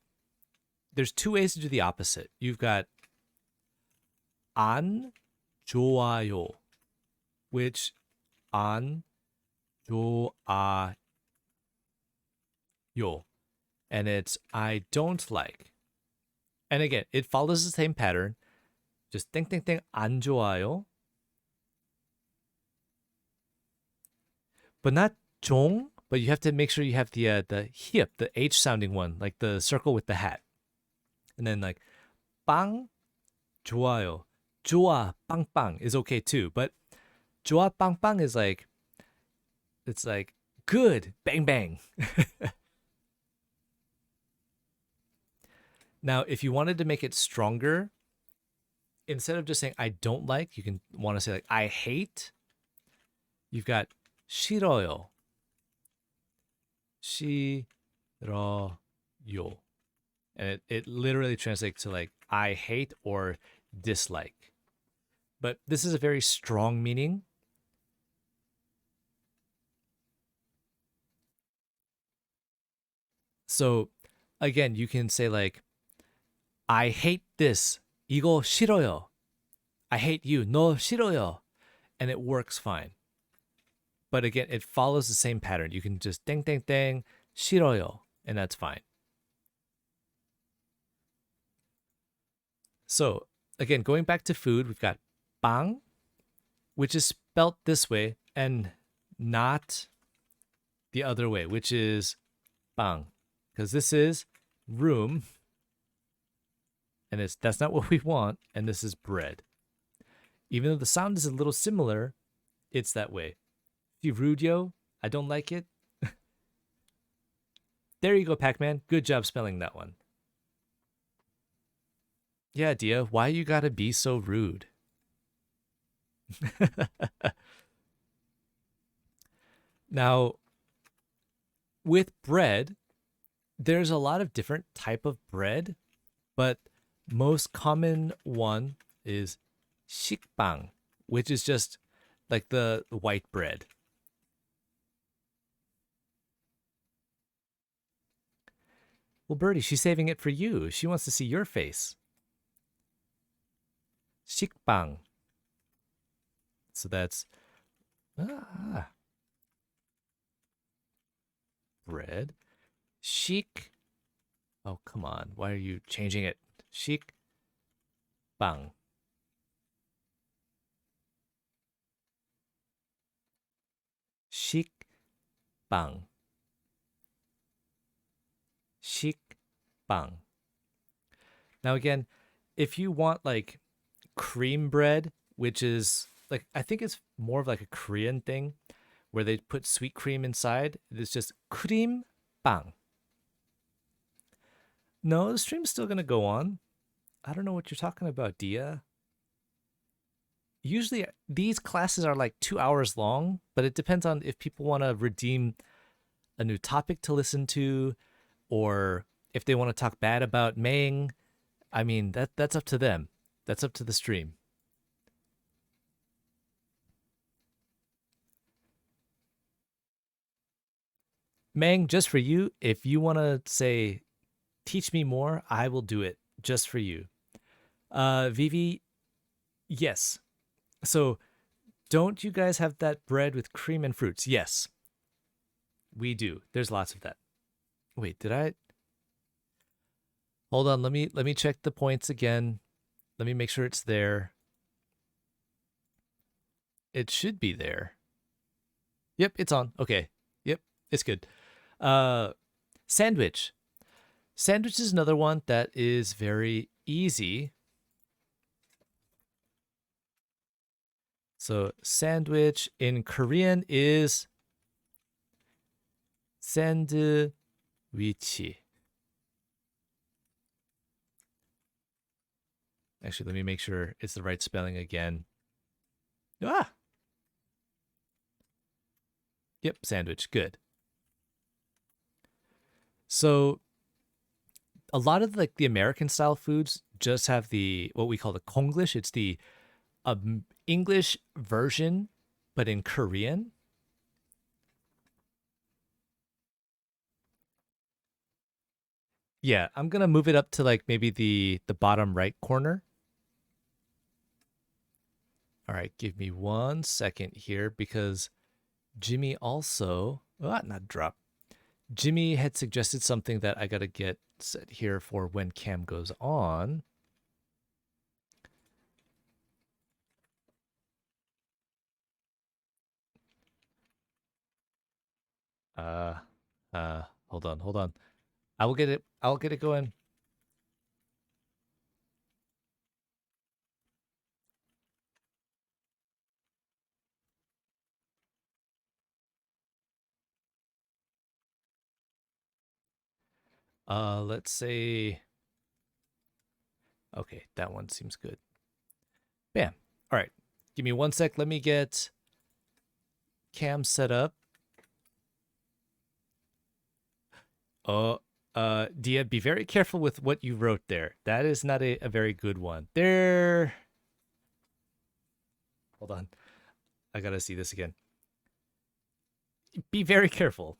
there's two ways to do the opposite. You've got 안 좋아요, which 안 좋아요, and it's I don't like. And again, it follows the same pattern. Just 땡땡땡 안 좋아요, but not 종. But you have to make sure you have the hip, the H sounding one, like the circle with the hat, and then like 빵 좋아요, 좋아 빵빵 is okay too. But 좋아 빵빵 is like it's like good bang bang. Now, if you wanted to make it stronger, instead of just saying I don't like, you can want to say like I hate. You've got 싫어요, 싫어요, and it literally translates to like I hate or dislike. But this is a very strong meaning. So again, you can say like I hate this. 이거 싫어요. I hate you. 너 싫어요. And it works fine. But again, it follows the same pattern. You can just 땡땡땡 싫어요, and that's fine. So again, going back to food, we've got 빵, which is spelt this way and not the other way, which is 빵, because this is room, and that's not what we want, and this is bread. Even though the sound is a little similar, it's that way. Rudio, I don't like it. There you go, Pac-Man. Good job spelling that one. Yeah, Dia, why you gotta be so rude? Now, with bread, there's a lot of different type of bread, but most common one is 식빵, which is just like the white bread. Well, Birdie, she's saving it for you. She wants to see your face. 식빵. So that's bread. Chic. Oh, come on. Why are you changing it? Chic. Bang. Chic. Bang. Chic. Bang. Now, again, if you want like cream bread, which is like, I think it's more of like a Korean thing where they put sweet cream inside, it's just cream bang. No, the stream's still going to go on. I don't know what you're talking about, Dia. Usually these classes are like 2 hours long, but it depends on if people want to redeem a new topic to listen to or if they want to talk bad about Meng. I mean, that's up to them. That's up to the stream. Meng, just for you, if you want to say, teach me more, I will do it just for you. Vivi, yes. So, don't you guys have that bread with cream and fruits? Yes, we do. There's lots of that. Wait, did I? Hold on. Let me check the points again. Let me make sure it's there. It should be there. Yep, it's on. Okay. Yep, it's good. Uh, sandwich. Sandwich is another one that is very easy. So sandwich in Korean is sandwich. Actually, let me make sure it's the right spelling again. Ah, yep, sandwich. Good. So a lot of like the American style foods just have the what we call the Konglish. It's the English version, but in Korean. Yeah, I'm gonna move it up to like maybe the bottom right corner. All right, give me 1 second here because Jimmy also not drop. Jimmy had suggested something that I gotta get set here for when cam goes on. Uh hold on. I'll get it going. Let's say okay, that one seems good. Bam. All right. Give me 1 sec. Let me get cam set up. Oh, Dia, be very careful with what you wrote there. That is not a very good one. There. Hold on. I gotta see this again. Be very careful.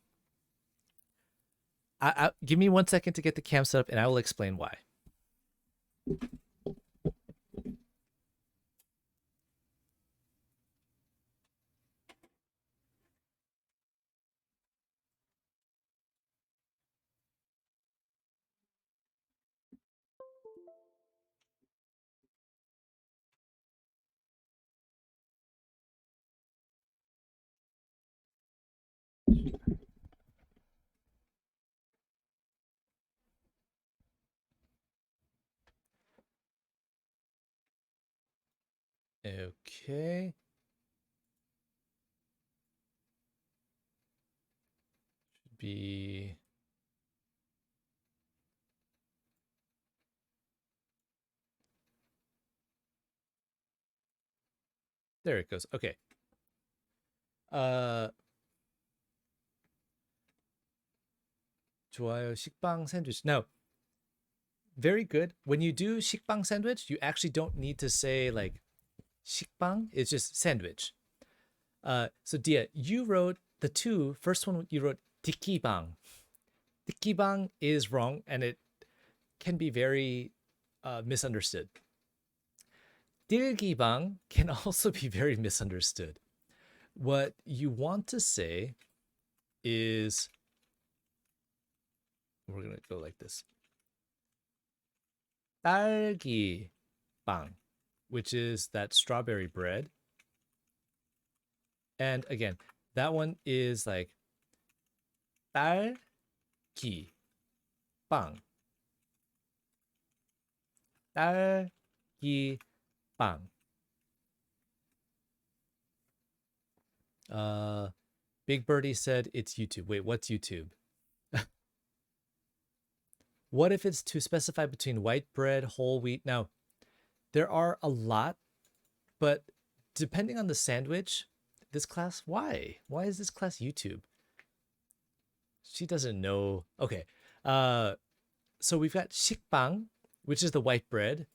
Give me 1 second to get the cam set up, and I will explain why. Okay. Should be. There it goes. Okay. Uh, 좋아요. 식빵 sandwich. Now, very good. When you do 식빵 sandwich, you actually don't need to say like 식빵. It's just sandwich. So Dia, you wrote the first one you wrote tikibang. Tikibang is wrong and it can be very misunderstood. Dilgibang can also be very misunderstood. What you want to say is we're gonna go like this. 딸기 bang, which is that strawberry bread. And again, that one is like 딸기 bang. 딸기 bang. Big Birdie said it's YouTube. Wait, what's YouTube? What if it's to specify between white bread, whole wheat? Now, there are a lot, but depending on the sandwich, this class, why? Why is this class YouTube? She doesn't know. Okay. So we've got 식빵, which is the white bread,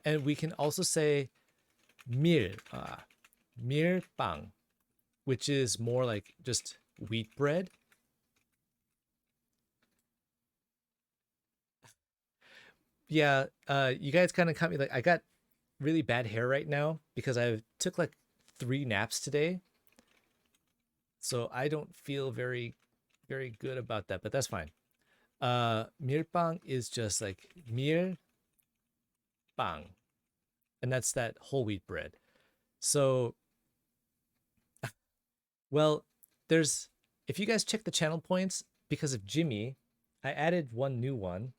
and we can also say 밀빵, which is more like just wheat bread. Yeah, you guys kind of caught me like I got really bad hair right now because I took like 3 naps today. So I don't feel very good about that, but that's fine. 밀빵 is just like 밀빵, and that's that whole wheat bread. So, well, there's if you guys check the channel points, because of Jimmy, I added one new one,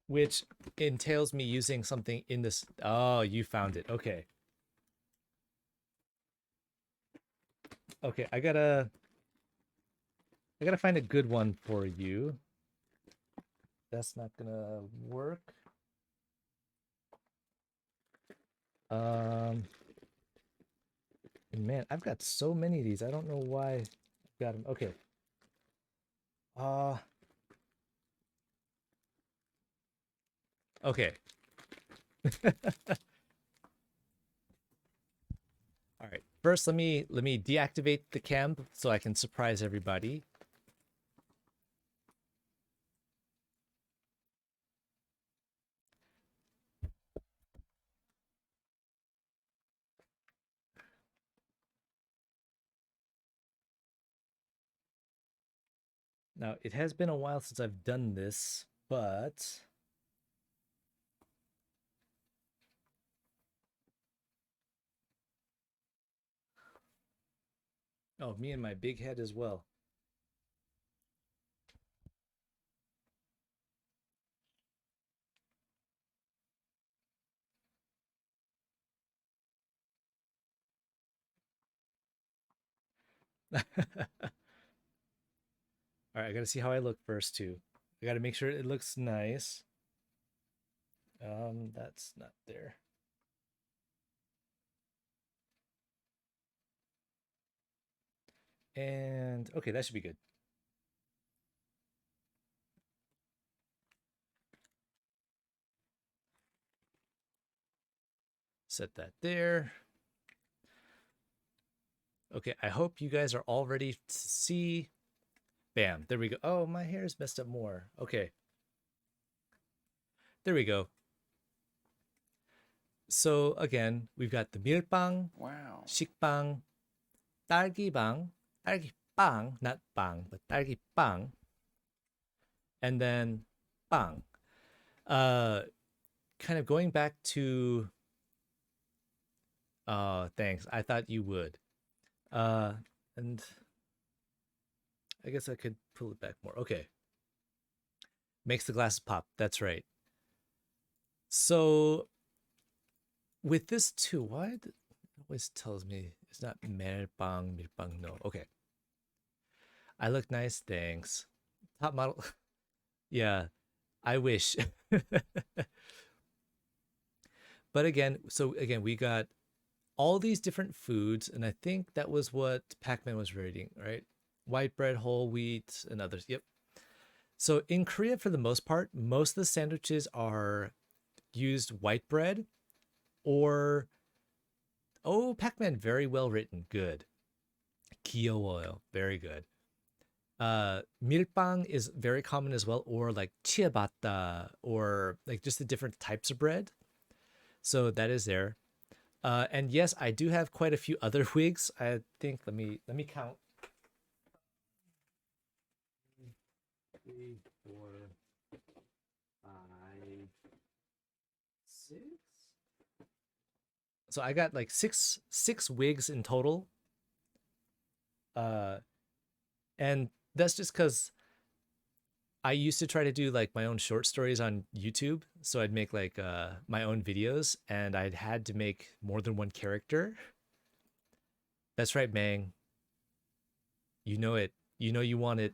which entails me using something in this. Oh, you found it. Okay. Okay, I gotta find a good one for you. That's not gonna work. Um, man, I've got so many of these. I don't know why I've got them. Okay. Uh, okay. All right. First, let me deactivate the cam so I can surprise everybody. Now, it has been a while since I've done this, but oh, me and my big head as well. All right, I gotta see how I look first too. I gotta make sure it looks nice. That's not there. And okay, that should be good. Set that there. Okay, I hope you guys are all ready to see. Bam, there we go. Oh, my hair is messed up more. Okay, there we go. So again, we've got the milbang, Wow. 식빵, 딸기빵, 딸기빵, not bang, but 딸기빵, and then 빵. Uh, kind of going back to. Thanks. I thought you would. Uh, and I guess I could pull it back more. Okay, makes the glasses pop. That's right. So with this too, why it always tells me it's not milbang, milbang? No. Okay, I look nice. Thanks. Top model. Yeah, I wish. But again, so again, we got all these different foods, and I think that was what Pac-Man was rating, right? White bread, whole wheat, and others. Yep. So in Korea, for the most part, most of the sandwiches are used white bread or Pac-Man, very well written, good. Oil, very good. Milbang is very common as well, or like ciabatta, or like just the different types of bread. So that is there. And yes, I do have quite a few other wigs. I think let me count. 3, 4, 5, 6. So I got like six wigs in total. Uh, and that's just because I used to try to do like my own short stories on YouTube. So I'd make like my own videos, and I'd had to make more than one character. That's right, Mang. You know it. You know you want it.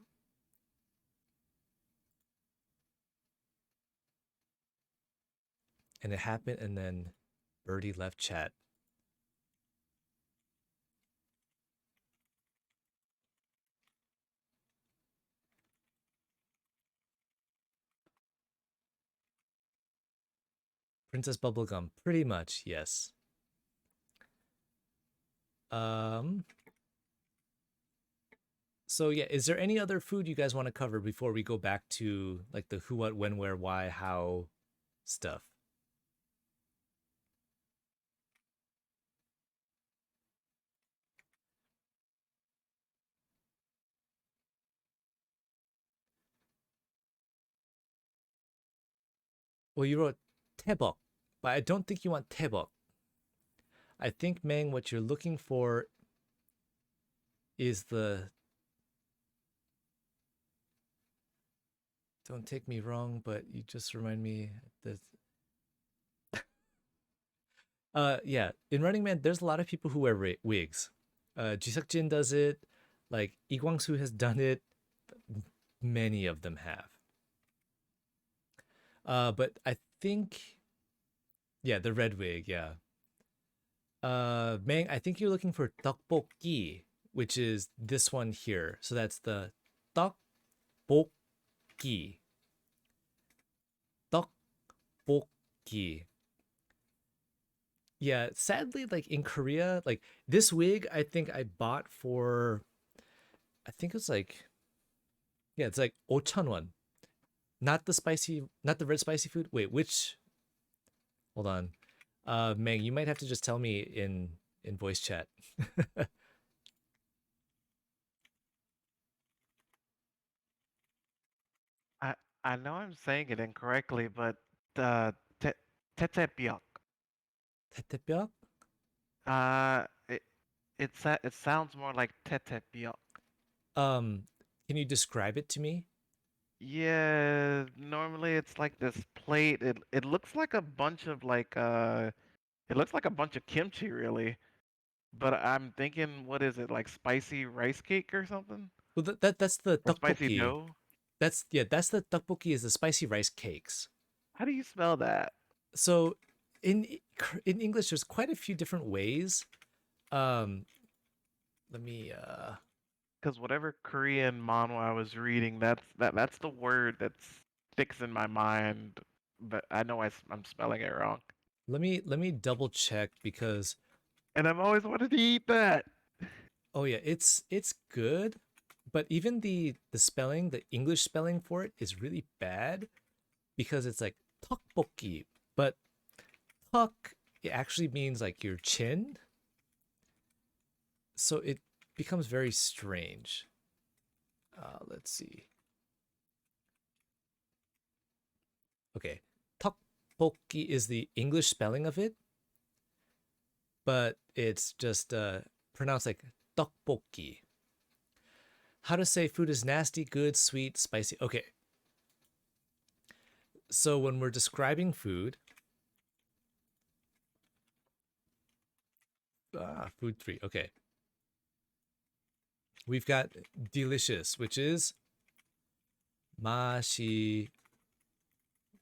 And it happened, and then Birdie left chat. Princess Bubblegum, pretty much, yes. Um, so yeah, is there any other food you guys want to cover before we go back to like the who, what, when, where, why, how stuff? Well, you wrote tebok, but I don't think you want tebok. I think, Mang, what you're looking for is the, don't take me wrong, but you just remind me that yeah, in Running Man, there's a lot of people who wear wigs. Ji Jin does it, like Lee Kwang-soo has done it. Many of them have. But I think, yeah, the red wig, yeah. Mang, I think you're looking for tteokbokki, which is this one here. So that's the tteokbokki. Tteokbokki. Yeah, sadly, like in Korea, like this wig, I think I bought for, I think it's like, yeah, it's like 5,000won. Not the spicy, not the red spicy food. Wait, which? Hold on. Mang, you might have to just tell me in voice chat. I I know I'm saying it incorrectly, but uh, te tetepiok. Tetepyeok? It it sounds more like tetepiok. Um, can you describe it to me? Yeah, normally it's like this plate. It looks like a bunch of it looks like a bunch of kimchi really. But I'm thinking, what is it, like spicy rice cake or something? Well, that's the Or spicy tteokbokki. dough? That's yeah, that's the tteokbokki is the spicy rice cakes. How do you spell that? So in English, there's quite a few different ways. Um, let me Because whatever Korean manhwa I was reading, that's the word that sticks in my mind. But I know I'm spelling it wrong. let me double check because And I've always wanted to eat that. oh yeah, it's good, but even the spelling, the English spelling for it is really bad because it's like tteokbokki, but tuk it actually means like your chin, so it becomes very strange. Let's see. Okay, tteokbokki is the English spelling of it, but it's just pronounced like tteokbokki. How to say food is nasty, good, sweet, spicy. Okay, so when we're describing food, food three. Okay, we've got delicious, which is mashi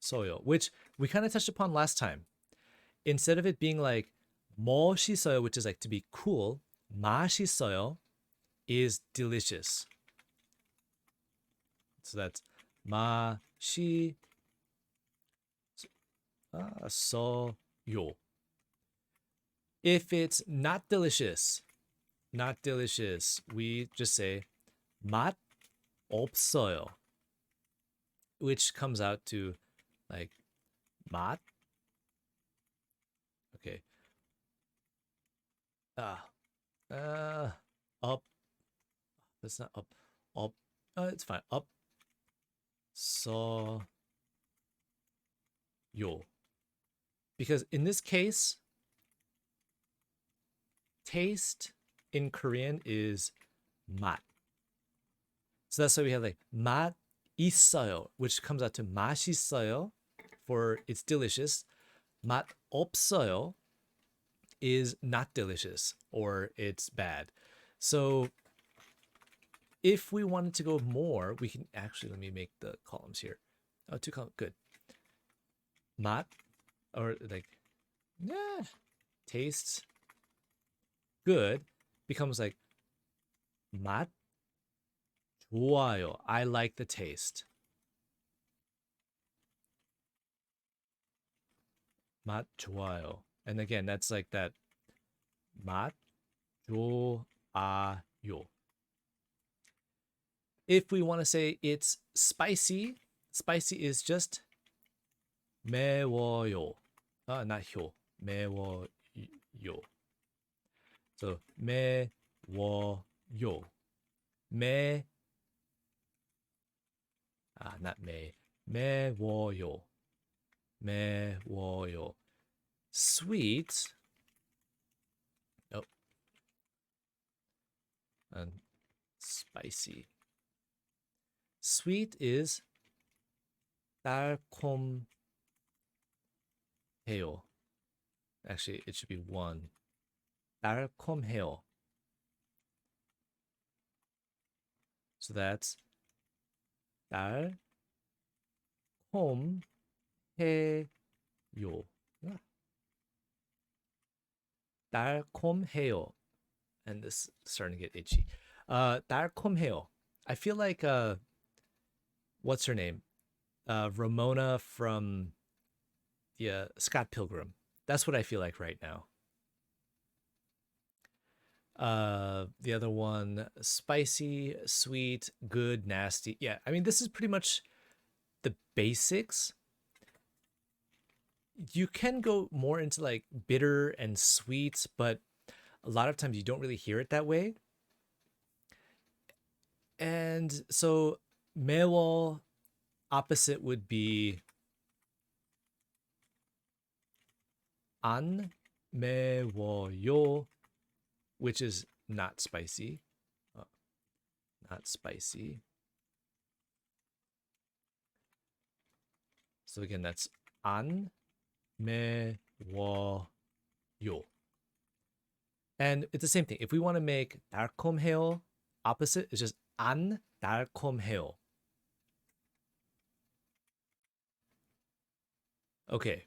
soyo, which we kind of touched upon last time. Instead of it being like moshi soyo, which is like to be cool, mashi soyo is delicious. So that's mashi soyo. If it's not delicious, we just say 맛 없어요, which comes out to like 맛. Okay. Ah, up. That's not up. Up. It's fine. Up. So yo. Because in this case, taste in Korean is 맛. So that's why we have like 맛 있어요, which comes out to 맛있어요 for it's delicious. 맛 없어요 is not delicious or it's bad. So if we wanted to go more, we can actually, let me make the columns here. Oh, two columns, good. 맛, or like, yeah, taste good becomes like 맛 좋아요. I like the taste. 맛 좋아요. And again, that's like that 맛 좋아요. If we want to say it's spicy, spicy is just 매워요. Not 혀. 매워요. So 매워요. 매 not 매. 매워요. 매워요. Sweet. Oh. And spicy. Sweet is 달콤해요. Actually, it should be one. 달콤해요. So that's 달콤해요. 달콤해요. And this is starting to get itchy. 달콤해요. I feel like what's her name? Ramona from the Scott Pilgrim. That's what I feel like right now. The other one, spicy, sweet, good, nasty. Yeah, I mean, this is pretty much the basics. You can go more into like bitter and sweet, but a lot of times you don't really hear it that way. And so 매워 opposite would be 안 매워요, which is not spicy. Not spicy. So again, that's 안 매워요. And it's the same thing. If we want to make 달콤해요 opposite, it's just 안 달콤해요. Okay.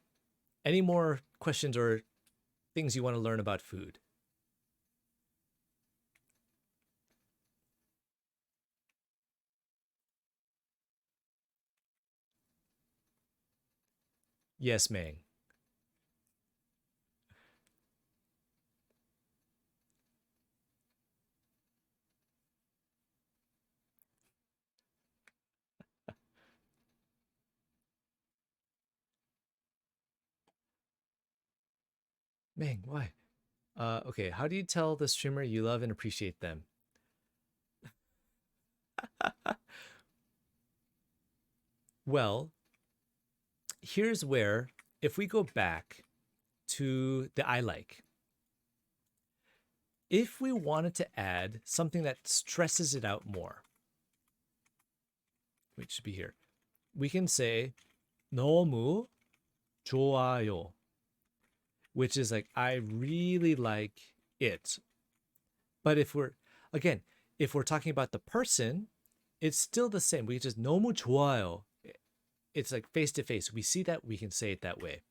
Any more questions or things you want to learn about food? Yes, Mang. Mang, why? Okay, how do you tell the streamer you love and appreciate them? Well, here's where, if we go back to the I like, if we wanted to add something that stresses it out more, which should be here, we can say 너무 좋아요, which is like, I really like it. But if we're, again, if we're talking about the person, it's still the same. We just 너무 좋아요. It's like face to face. We see that, we can say it that way.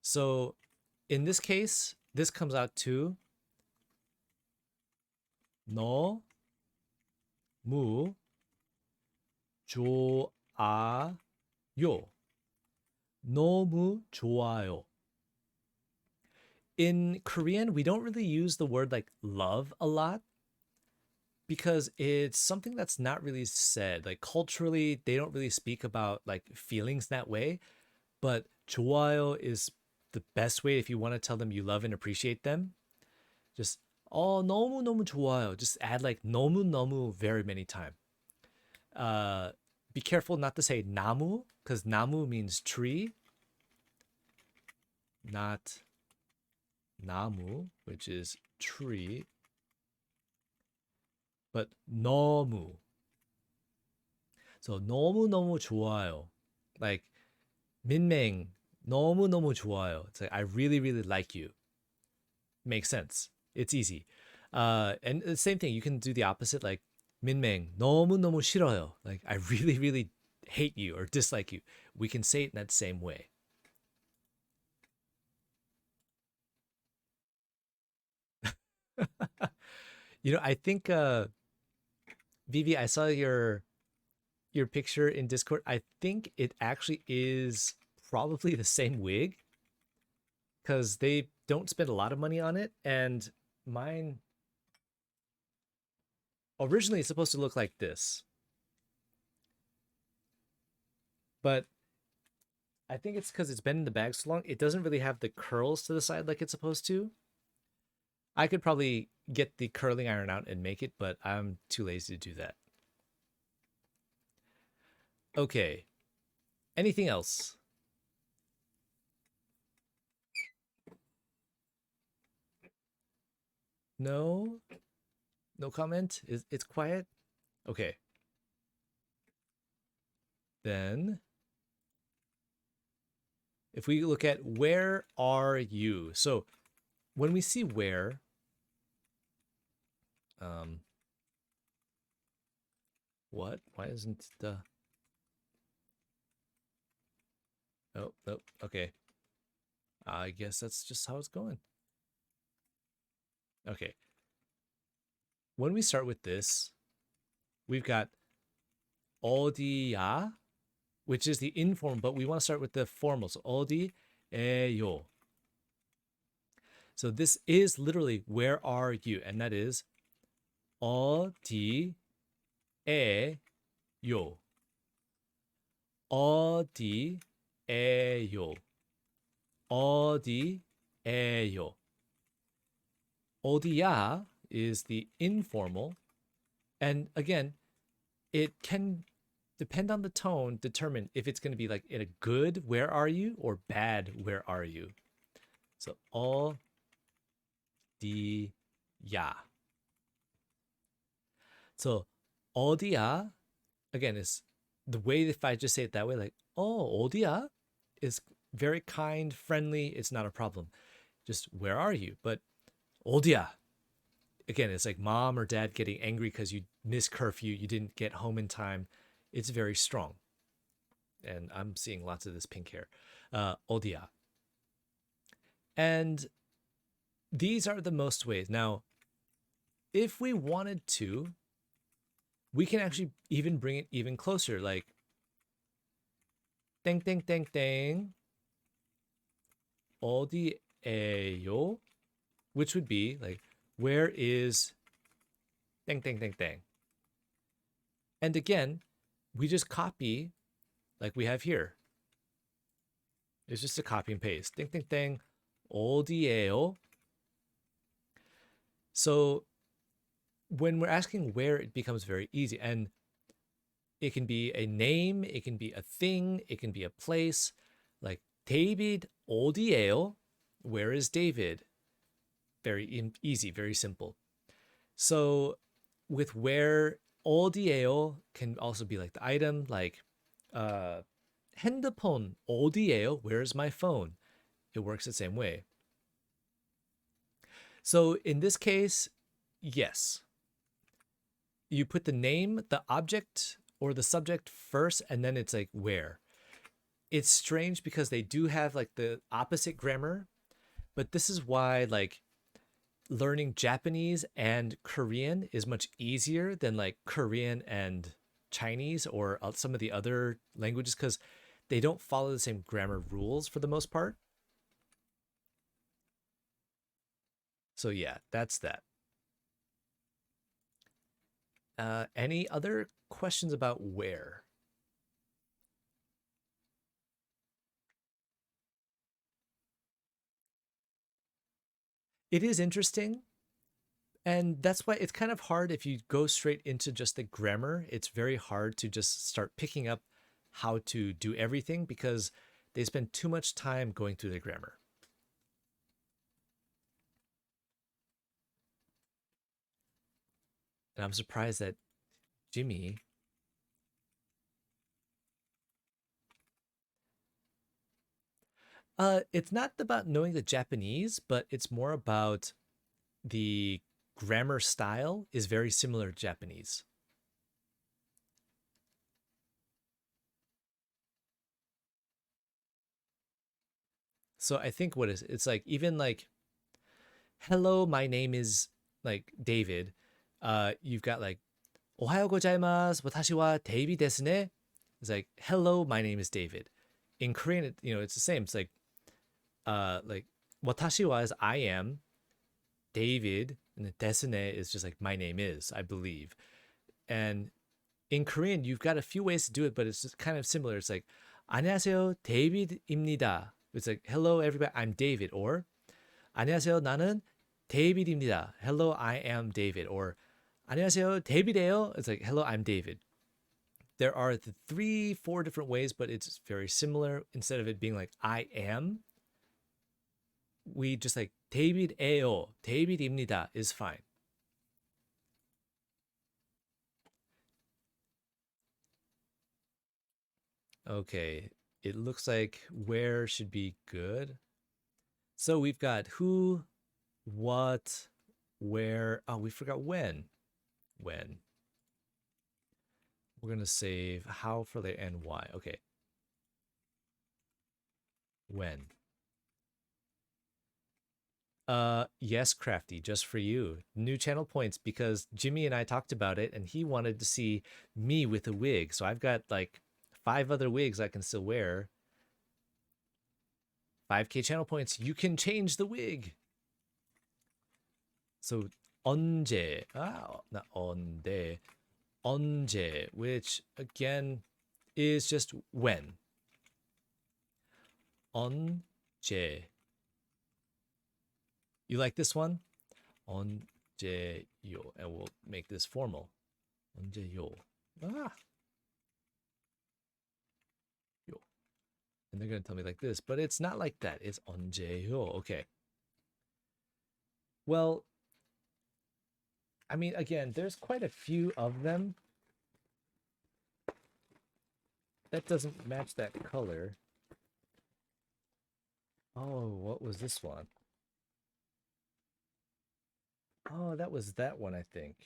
So in this case, this comes out to 너무 좋아요. 너무 좋아요. In Korean, we don't really use the word like love a lot because it's something that's not really said. Like culturally, they don't really speak about like feelings that way. But 좋아요 is the best way if you want to tell them you love and appreciate them. Just 너무너무 좋아요. Just add like 너무너무 very many times. Be careful not to say 나무 because 나무 means tree, not 나무, which is tree, but 너무. So 너무너무 좋아요. Like 민맹 너무너무 좋아요. It's like I really really like you. Makes sense. It's easy. And the same thing, you can do the opposite, like 민맹 너무너무 싫어요. Like I really really hate you or dislike you. We can say it in that same way. I think Vivi, I saw your picture in Discord. I think it actually is probably the same wig because they don't spend a lot of money on it, and mine originally is supposed to look like this, but I think it's because it's been in the bag so long, it doesn't really have the curls to the side like it's supposed to. I could probably get the curling iron out and make it, but I'm too lazy to do that. Okay. Anything else? No? No comment? It's quiet? Okay. Then if we look at where are you? So when we see where, what? Why isn't the... Oh, nope. Okay. I guess that's just how it's going. Okay. When we start with this, we've got 어디야, which is the informal, but we want to start with the formal. So 어디에요. So this is literally where are you, and that is 어디에요. 어디에요. 어디에요. 어디야 is the informal, and again, it can depend on the tone, determine if it's going to be like in a good where are you or bad where are you. So 어디야. So 어디야 again is the way if I just say it that way, like 어디야 is very kind, friendly, it's not a problem. Just where are you? But 어디야, again, it's like mom or dad getting angry because you missed curfew, you didn't get home in time. It's very strong. And I'm seeing lots of this pink hair. 어디야. And these are the most ways. Now, if we wanted to, we can actually even bring it even closer, like 땡 땡 땡 땡 어디에요, which would be like where is 땡 땡 땡 땡. And again, we just copy like we have here. It's just a copy and paste. 땡 땡 땡 어디에요. So when we're asking where, it becomes very easy, and it can be a name, it can be a thing, it can be a place. Like David 어디에요? Where is David? Very easy, very simple. So with where, 어디에요 can also be like the item, like 핸드폰 어디에요? Where's my phone? It works the same way. So in this case, yes. You put the name, the object, or the subject first, and then it's like where. It's strange because they do have like the opposite grammar, but this is why like learning Japanese and Korean is much easier than like Korean and Chinese or some of the other languages, because they don't follow the same grammar rules for the most part. So yeah, that's that. Any other questions about where? It is interesting. And that's why it's kind of hard if you go straight into just the grammar. It's very hard to just start picking up how to do everything because they spend too much time going through the grammar. And I'm surprised that Jimmy... It's not about knowing the Japanese, but it's more about the grammar style is very similar to Japanese. So I think what is it's like even like hello, my name is like David. You've got like 오하요 고자이마스, watashi wa David desu ne. It's like hello, my name is David. In Korean, it's the same. It's like watashi wa is I am, David, and the desu ne is just like my name is, I believe. And in Korean, you've got a few ways to do it, but it's just kind of similar. It's like 안녕하세요, 데이비드입니다. It's like hello everybody, I'm David, or 안녕하세요, 나는 데이비드입니다. Hello, I am David, or 안녕하세요, 데이비드예요. It's like hello, I'm David. There are the 3-4 different ways, but it's very similar. Instead of it being like I am, we just like 데이비드예요, 데이비드입니다 is fine. Okay, it looks like where should be good. So we've got who, what, where. Oh, we forgot when. When. We're going to save how for later and why. Okay. When. Yes, Crafty, just for you. New channel points because Jimmy and I talked about it and he wanted to see me with a wig. So I've got like 5 other wigs I can still wear. 5K channel points. You can change the wig. So 언제. Not 언제. 언제, which again is just when. 언제. You like this one? 언제요. And we'll make this formal. 언제요. 요. And they're going to tell me like this, but it's not like that. It's 언제요. Okay. Well, I mean, again, there's quite a few of them. That doesn't match that color. Oh, what was this one? Oh, that was that one, I think.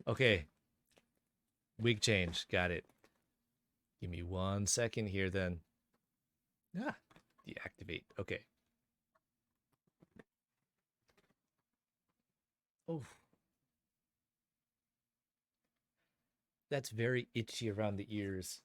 Okay. Wig change. Got it. Give me 1 second here then. Deactivate. Okay. Oh. That's very itchy around the ears.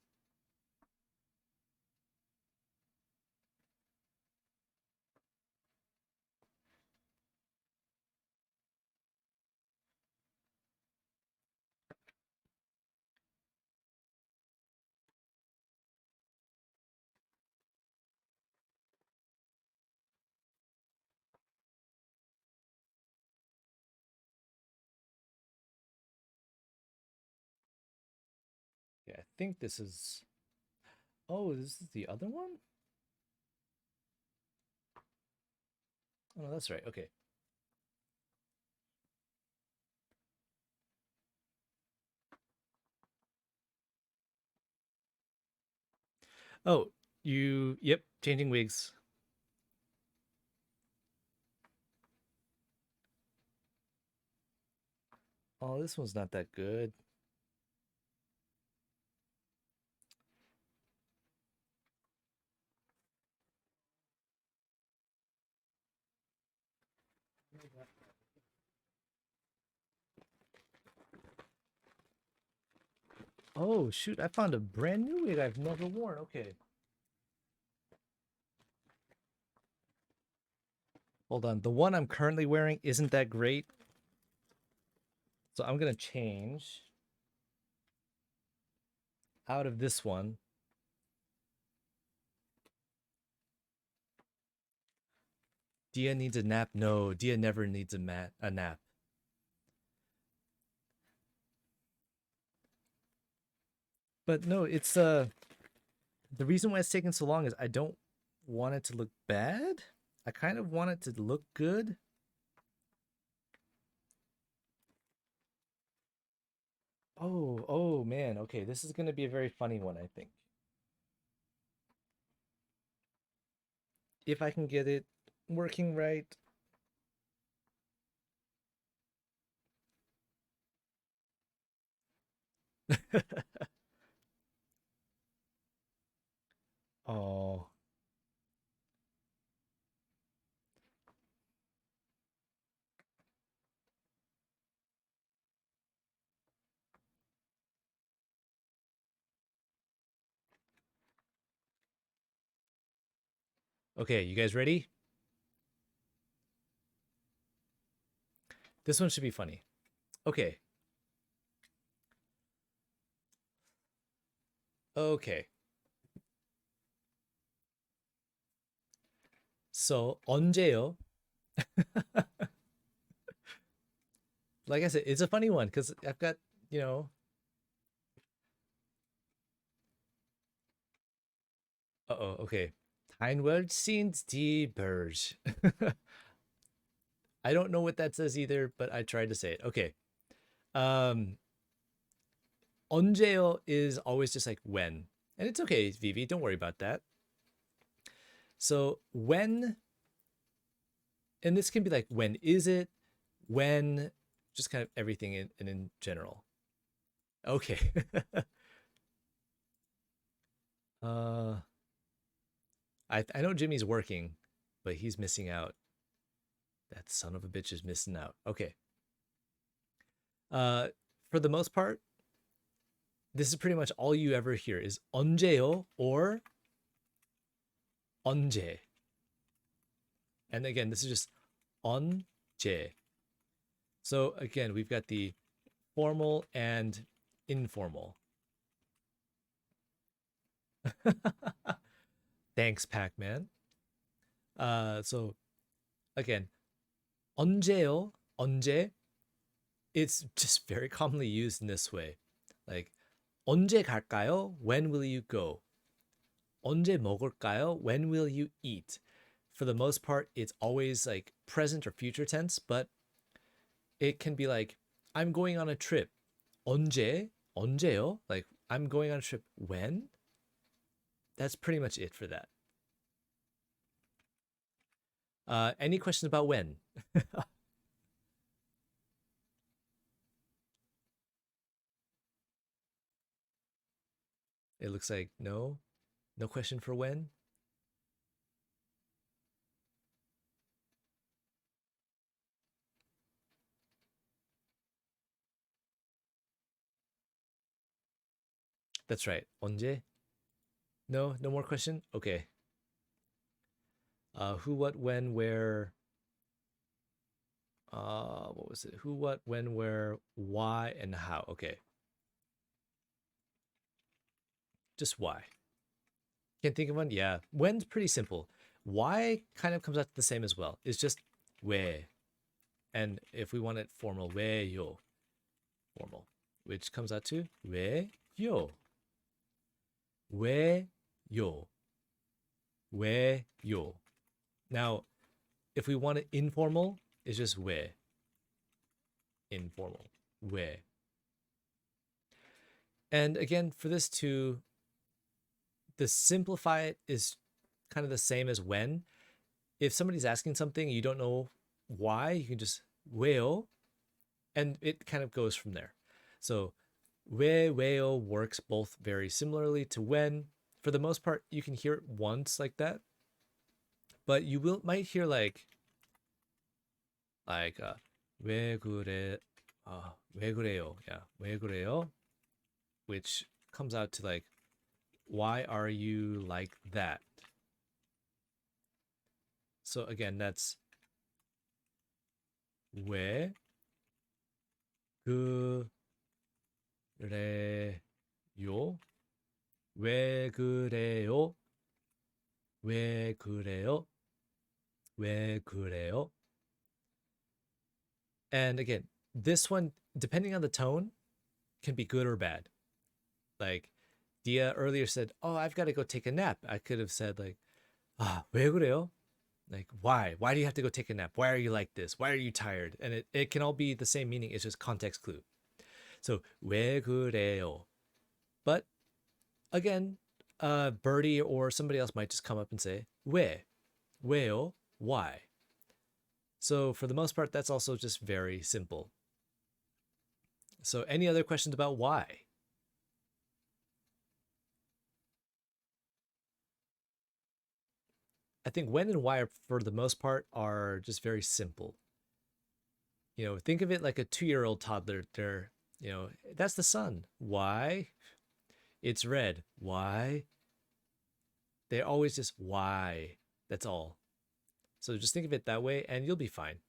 Yeah, I think this is... Oh, this is the other one? Oh, that's right. Okay. Oh, yep, changing wigs. Oh, this one's not that good. Oh, shoot, I found a brand new wig I've never worn. Okay. Hold on. The one I'm currently wearing isn't that great. So I'm going to change out of this one. Dia needs a nap. No, Dia never needs a nap. But no, it's the reason why it's taking so long is I don't want it to look bad. I kind of want it to look good. Oh man. Okay, this is going to be a very funny one, I think. If I can get it working right. Oh. Okay, you guys ready? This one should be funny. Okay. Okay. So, 언제요? Like I said, it's a funny one because I've got, you know. Uh-oh, okay. Teinwald sind die Berge. I don't know what that says either, but I tried to say it. Okay. Um, 언제요 is always just like when. And it's okay, Vivi, don't worry about that. So when, and this can be like when is it, when, just kind of everything in general. Okay. uh I know Jimmy's working, but he's missing out. That son of a bitch is missing out. Okay. For the most part, this is pretty much all you ever hear is 언제요 or 언제. And again, this is just 언제. So again, we've got the formal and informal. Thanks, Pac-Man. So again, 언제요, 언제. It's just very commonly used in this way. Like 언제 갈까요? When will you go? 언제 먹을까요? When will you eat? For the most part, it's always like present or future tense, but it can be like I'm going on a trip. 언제? 언제요? Like I'm going on a trip when? That's pretty much it for that. Any questions about when? It looks like no. No question for when? That's right. 언제? No, no more question? Okay. Who, what, when, where? What was it? Who, what, when, where, why, and how? Okay. Just why. Can't think of one? Yeah. When's pretty simple. Why kind of comes out the same as well. It's just 왜. And if we want it formal, 왜요. Formal. Which comes out to 왜요. 왜요. 왜요. Now, if we want it informal, it's just 왜. Informal. 왜. And again, for this too, the simplify it is kind of the same as when. If somebody's asking something you don't know why, you can just 왜요, and it kind of goes from there. So 왜요 works both very similarly to when. For the most part, you can hear it once like that, but you might hear like 왜 그래 왜 그래요. Yeah, 왜 그래요, which comes out to like why are you like that? So again, that's 왜 그래요? 왜 그래요? 왜 그래요? 왜 그래요? And again, this one, depending on the tone, can be good or bad. Like Dia earlier said, "Oh, I've got to go take a nap." I could have said like, 왜 그래요? Like, why? Why do you have to go take a nap? Why are you like this? Why are you tired? And it can all be the same meaning. It's just context clue. So 왜 그래요? But again, Birdie or somebody else might just come up and say 왜, 왜요? Why? So for the most part, that's also just very simple. So any other questions about why? I think when and why, for the most part, are just very simple. You know, think of it like a 2-year-old toddler. They're, that's the sun. Why? It's red. Why? They're always just why. That's all. So just think of it that way and you'll be fine.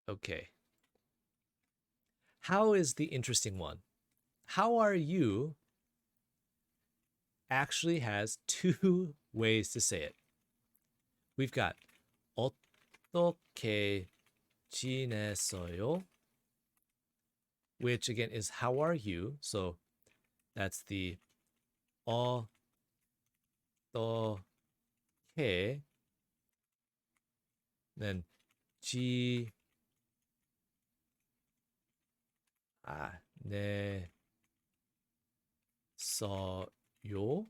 Okay. How is the interesting one? How are you actually has 2 ways to say it. We've got 어떻게 지냈어요? Which again is how are you? So that's the 어떻게, then 지 네, 써요.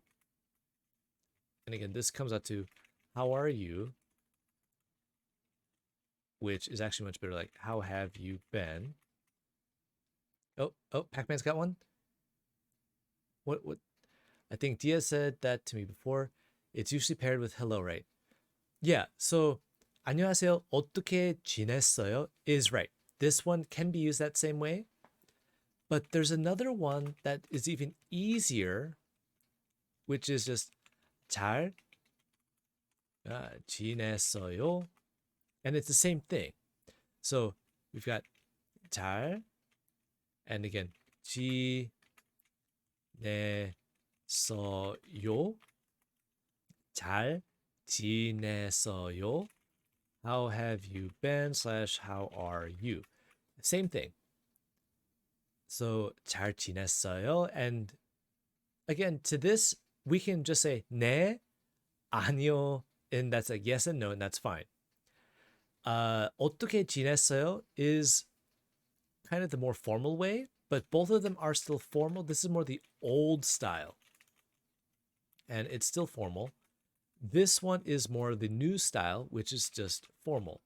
And again, this comes out to how are you, which is actually much better. Like, how have you been? Oh, Pac-Man's got one. What? I think Dia said that to me before. It's usually paired with hello, right? Yeah. So, 안녕하세요. 어떻게 지냈어요? Is right. This one can be used that same way. But there's another one that is even easier, which is just 잘 지냈어요. And it's the same thing. So we've got 잘, and again, 지냈어요. 잘 지냈어요. How have you been? / how are you? Same thing. So 잘 지냈어요. And again, to this, we can just say 네, 아니요, and that's like yes and no, and that's fine. 어떻게 지냈어요 is kind of the more formal way, but both of them are still formal. This is more the old style, and it's still formal. This one is more the new style, which is just formal.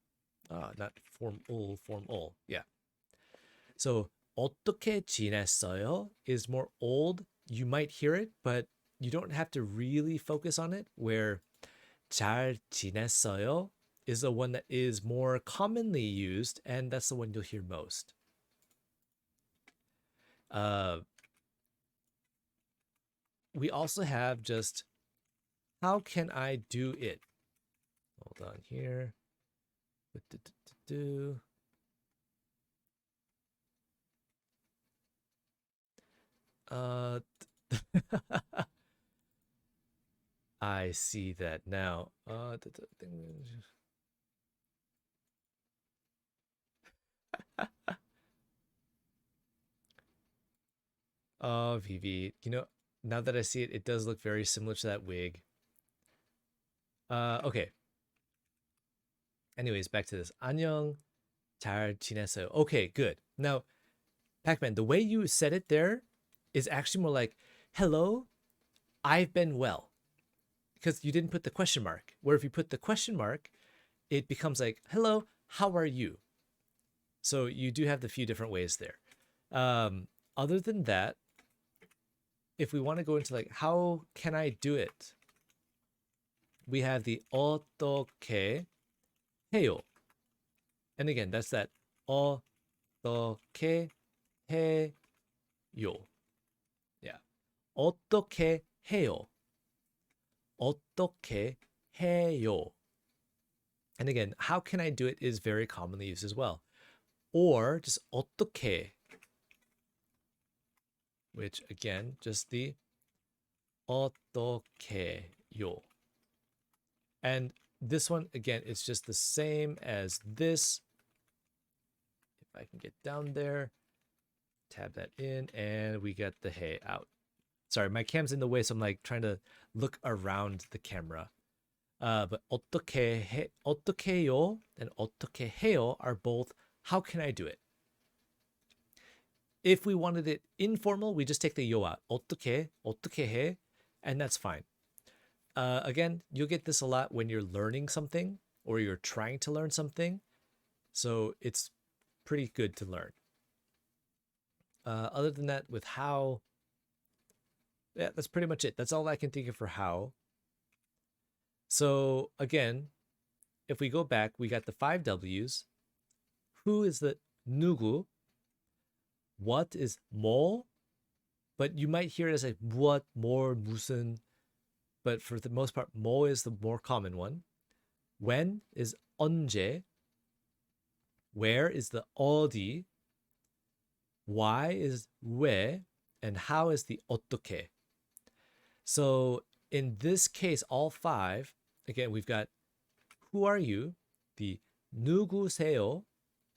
Not formal. Yeah. So 어떻게 지냈어요 is more old. You might hear it, but you don't have to really focus on it. Where 잘 지냈어요 is the one that is more commonly used, and that's the one you'll hear most. We also have just how can I do it? Hold on here. I see that now. Oh, Vivi. Now that I see it, it does look very similar to that wig. Okay. Anyways, back to this. 안녕, 잘 지냈어요. Okay, good. Now, Pac-Man, the way you said it there is actually more like, hello, I've been well. Because you didn't put the question mark. Where if you put the question mark, it becomes like, hello, how are you? So you do have the few different ways there. Other than that, if we want to go into like, how can I do it? We have the 어떻게 해요. And again, that's that 어떻게 해요. Yeah. 어떻게 해요. 어떻게 해요. And again, how can I do it is very commonly used as well. Or just 어떻게, which again, just the 어떻게요. And this one, again, it's just the same as this. If I can get down there, tab that in, and we get the hey out. Sorry, my cam's in the way, so I'm like trying to look around the camera. But 어떻게요 and 어떻게 해요 are both how can I do it? If we wanted it informal, we just take the yo out. 어떻게 해, and that's fine. Again, you'll get this a lot when you're learning something or you're trying to learn something. So it's pretty good to learn. Other than that, with how, yeah, that's pretty much it. That's all I can think of for how. So again, if we go back, we got the 5 W's. Who is the 누구? What is 뭐? But you might hear it as like what, more, 무슨. But for the most part, 뭐 is the more common one. When is 언제. Where is the 어디. Why is 왜. And how is the 어떻게. So in this case, all 5, again, we've got who are you, the 누구세요,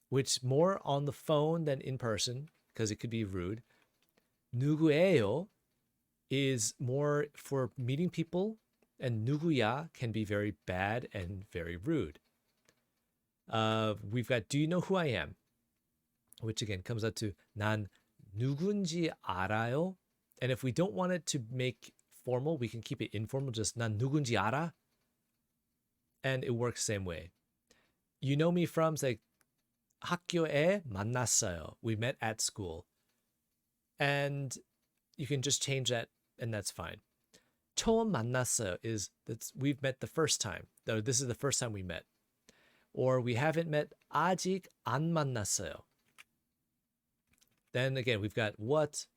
which more on the phone than in person because it could be rude. 누구예요 is more for meeting people, and 누구야 can be very bad and very rude. We've got do you know who I am, which again comes out to 난 누군지 알아요? And if we don't want it to make formal, we can keep it informal. Just 난 누군지 알아? And it works same way. You know me from, like, 학교에 만났어요. We met at school. And you can just change that, and that's fine. 처음 만났어요 is we've met the first time. Though this is the first time we met. Or we haven't met. 아직 안 만났어요. Then again, we've got what.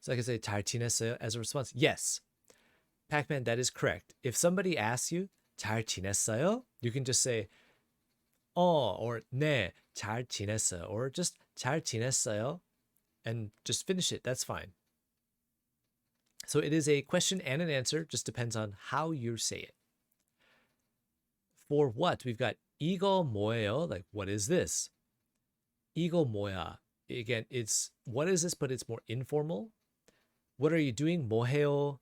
So I can say 잘 지냈어요 as a response. Yes. Pac-Man, that is correct. If somebody asks you 잘 지냈어요, you can just say or 네, 잘 지냈어요, or just 잘 지냈어요, and just finish it. That's fine. So it is a question and an answer, just depends on how you say it. For what, we've got 이거 뭐예요? Like, what is this? 이거 뭐야? Again, it's what is this, but it's more informal. What are you doing? 뭐 해요?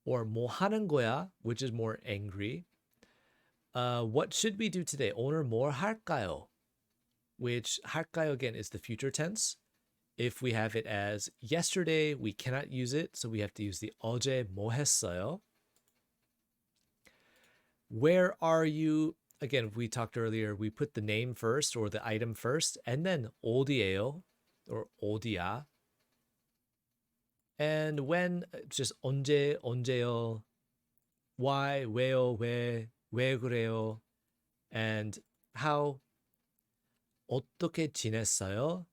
Or 뭐 하는 거야? Which is more angry. What should we do today? 오늘 뭘 할까요? Which 할까요 again is the future tense. If we have it as yesterday, we cannot use it, so we have to use the 어제 뭐 했어요? Where are you? Again, we talked earlier, we put the name first or the item first, and then 어디예요 or 어디야. And when, just 언제, 언제요. Why, 왜요, 왜 그래요. And how, 어떻게 지냈어요?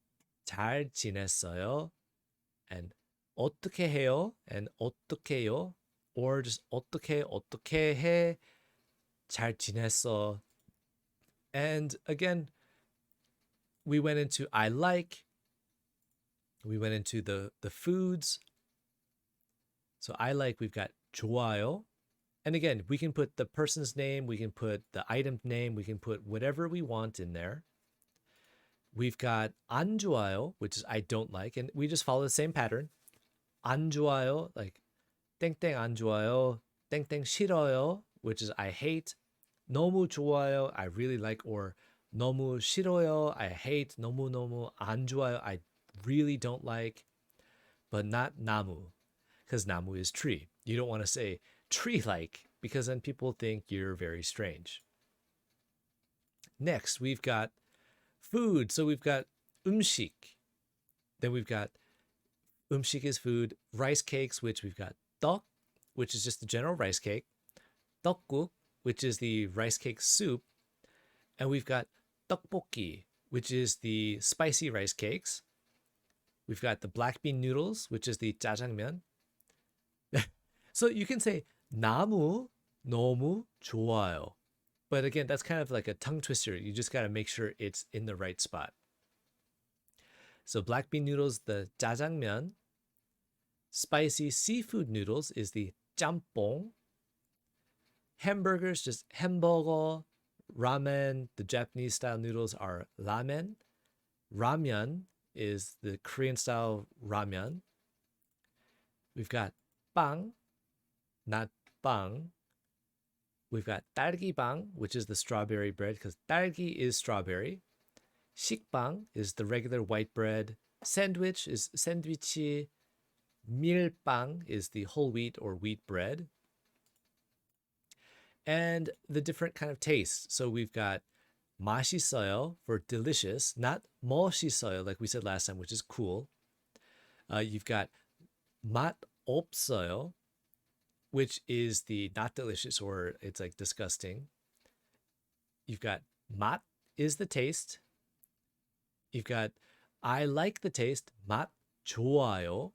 잘 지냈어요. And 어떻게 해요? And 어떻게요? Or just 어떻게 해? 잘 지냈어. And again, we went into I like. We went into the foods. So I like, we've got 좋아요. And again, we can put the person's name, we can put the item name, we can put whatever we want in there. We've got 안 좋아요, which is I don't like, and we just follow the same pattern. 안 좋아요, like 땡땡 안 좋아요, 땡땡 싫어요, which is I hate. 너무 좋아요, I really like, or 너무 싫어요, I hate. 너무너무 안 좋아요, I really don't like. But not 나무, because 나무 is tree. You don't want to say tree-like, because then people think you're very strange. Next, we've got food. So we've got 음식. Then we've got 음식 is food. Rice cakes, which we've got 떡, which is just the general rice cake. 떡국, which is the rice cake soup. And we've got 떡볶이, which is the spicy rice cakes. We've got the black bean noodles, which is the 짜장면. So you can say 나무, 너무 좋아요. But again, that's kind of like a tongue twister. You just got to make sure it's in the right spot. So black bean noodles, the 짜장면. Spicy seafood noodles is the 짬뽕. Hamburgers, just 햄버거. Ramen, the Japanese style noodles are ramen. Ramyeon is the Korean style ramen. We've got 빵, not 빵. We've got 딸기빵, which is the strawberry bread, because 딸기 is strawberry. 식빵 is the regular white bread. Sandwich is 샌드위치. 밀빵 is the whole wheat or wheat bread. And the different kind of tastes. So we've got 맛있어요 for delicious, not 멋있어요 like we said last time, which is cool. You've got 맛 없어요, which is the not delicious or it's like disgusting. You've got 맛 is the taste. You've got I like the taste, 맛 좋아요.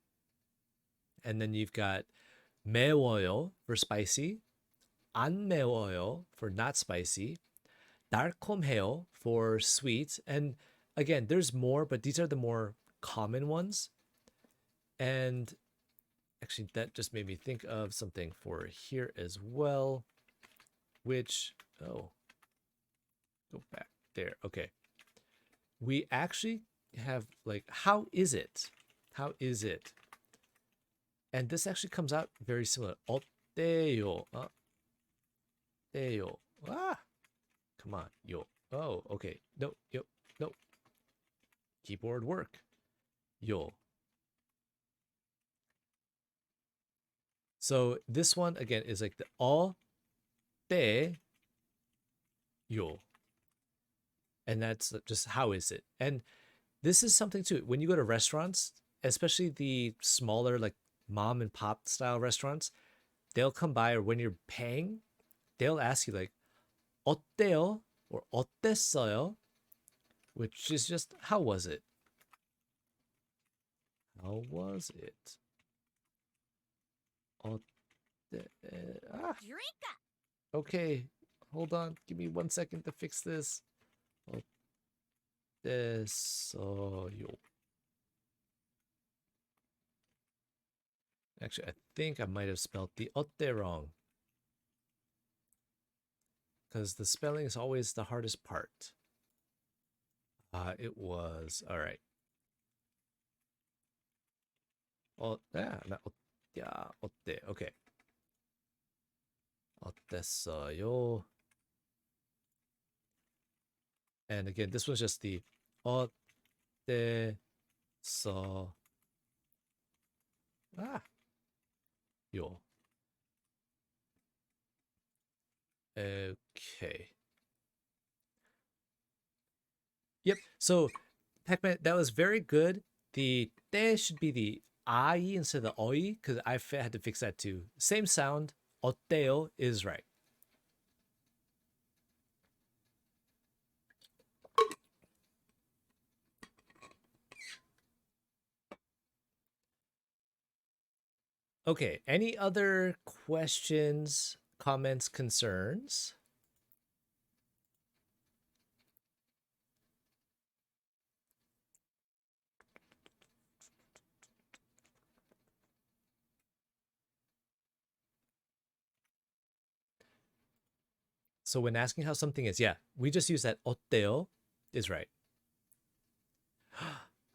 And then you've got 매워요 for spicy, 안 매워요 for not spicy, 달콤해요 for sweet. And again, there's more, but these are the more common ones. And actually, that just made me think of something for here as well, which, oh, go back there. Okay. We actually have like, how is it? How is it? And this actually comes out very similar. 어때요? 어때요? Ah, come on, yo. Oh, okay. No, yo, no. Keyboard work. Yo. So this one again is like the 어때요? And that's just how is it? And this is something too. When you go to restaurants, especially the smaller like mom and pop style restaurants, they'll come by, or when you're paying, they'll ask you like 어때요? Or 어땠어요? Which is just how was it? How was it? Drink up. Okay, hold on. Give me 1 second to fix this. 어땠어요? Actually, I think I might have spelled the 어때 wrong. Because the spelling is always the hardest part. It was, all right. Yeah, 어때? Okay. 어땠어요? And again, this was just the 어땠어 요. Okay. Yep. So, Pac-Man, that was very good. The 때 should be the I instead of the oi, because I had to fix that too. Same sound. 어때요 is right. Okay. Any other questions, comments, concerns? So when asking how something is, yeah, we just use that 어때요 is right.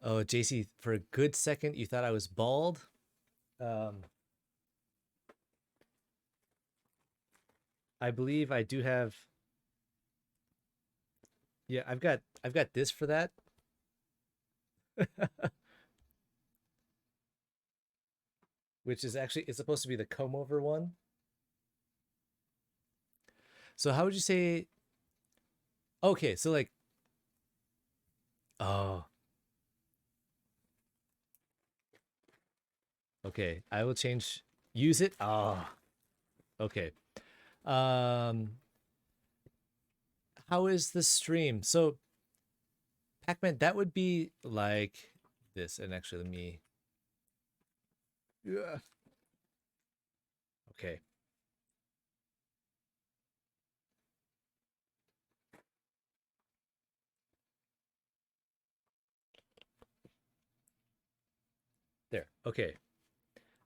Oh, JC, for a good second, you thought I was bald. I believe I do have. Yeah, I've got this for that. Which is actually, it's supposed to be the comb over one. So how would you say? Okay, so like, oh, okay, I will change. Use it. Oh, okay. Um, how is the stream? So, Pac-Man, that would be like this. And actually, let me. Yeah. Okay. There. Okay.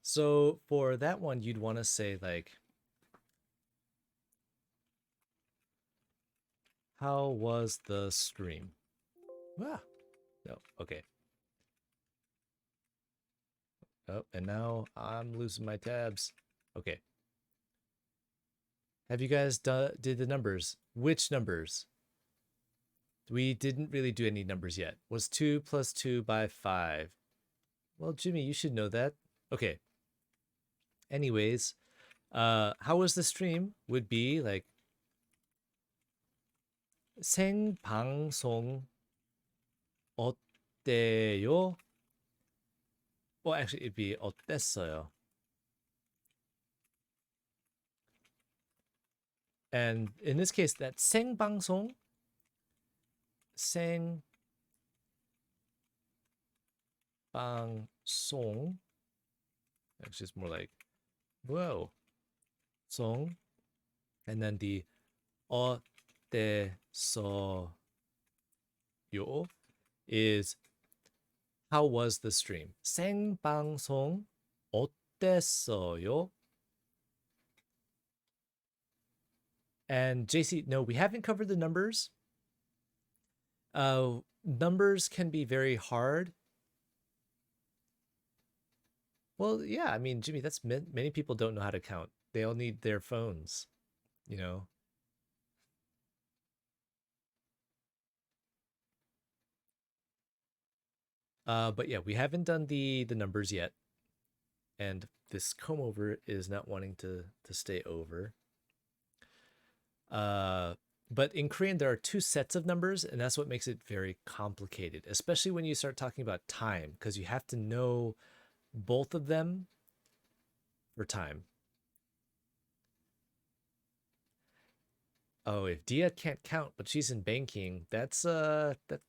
So for that one, you'd want to say like, how was the stream? Ah, no. Okay. Oh, and now I'm losing my tabs. Okay. Have you guys did the numbers? Which numbers? We didn't really do any numbers yet. Was 2 plus 2 by 5? Well, Jimmy, you should know that. Okay. Anyways, how was the stream? Would be like 생방송 어때요? Well, actually, it'd be 어땠어요. And in this case, that 생방송, 생방송, actually, it's more like, whoa, song, and then the 어땠어요 is how was the stream? 생방송 어땠어요? And JC, no, we haven't covered the numbers. Numbers can be very hard. Well, yeah, I mean, Jimmy, that's many people don't know how to count. They all need their phones, you know. But yeah, we haven't done the numbers yet. and this comb over is not wanting to stay over. But in Korean, there are two sets of numbers, and that's what makes it very complicated, especially when you start talking about time, because you have to know both of them for time. Oh, if Dia can't count, but she's in banking, that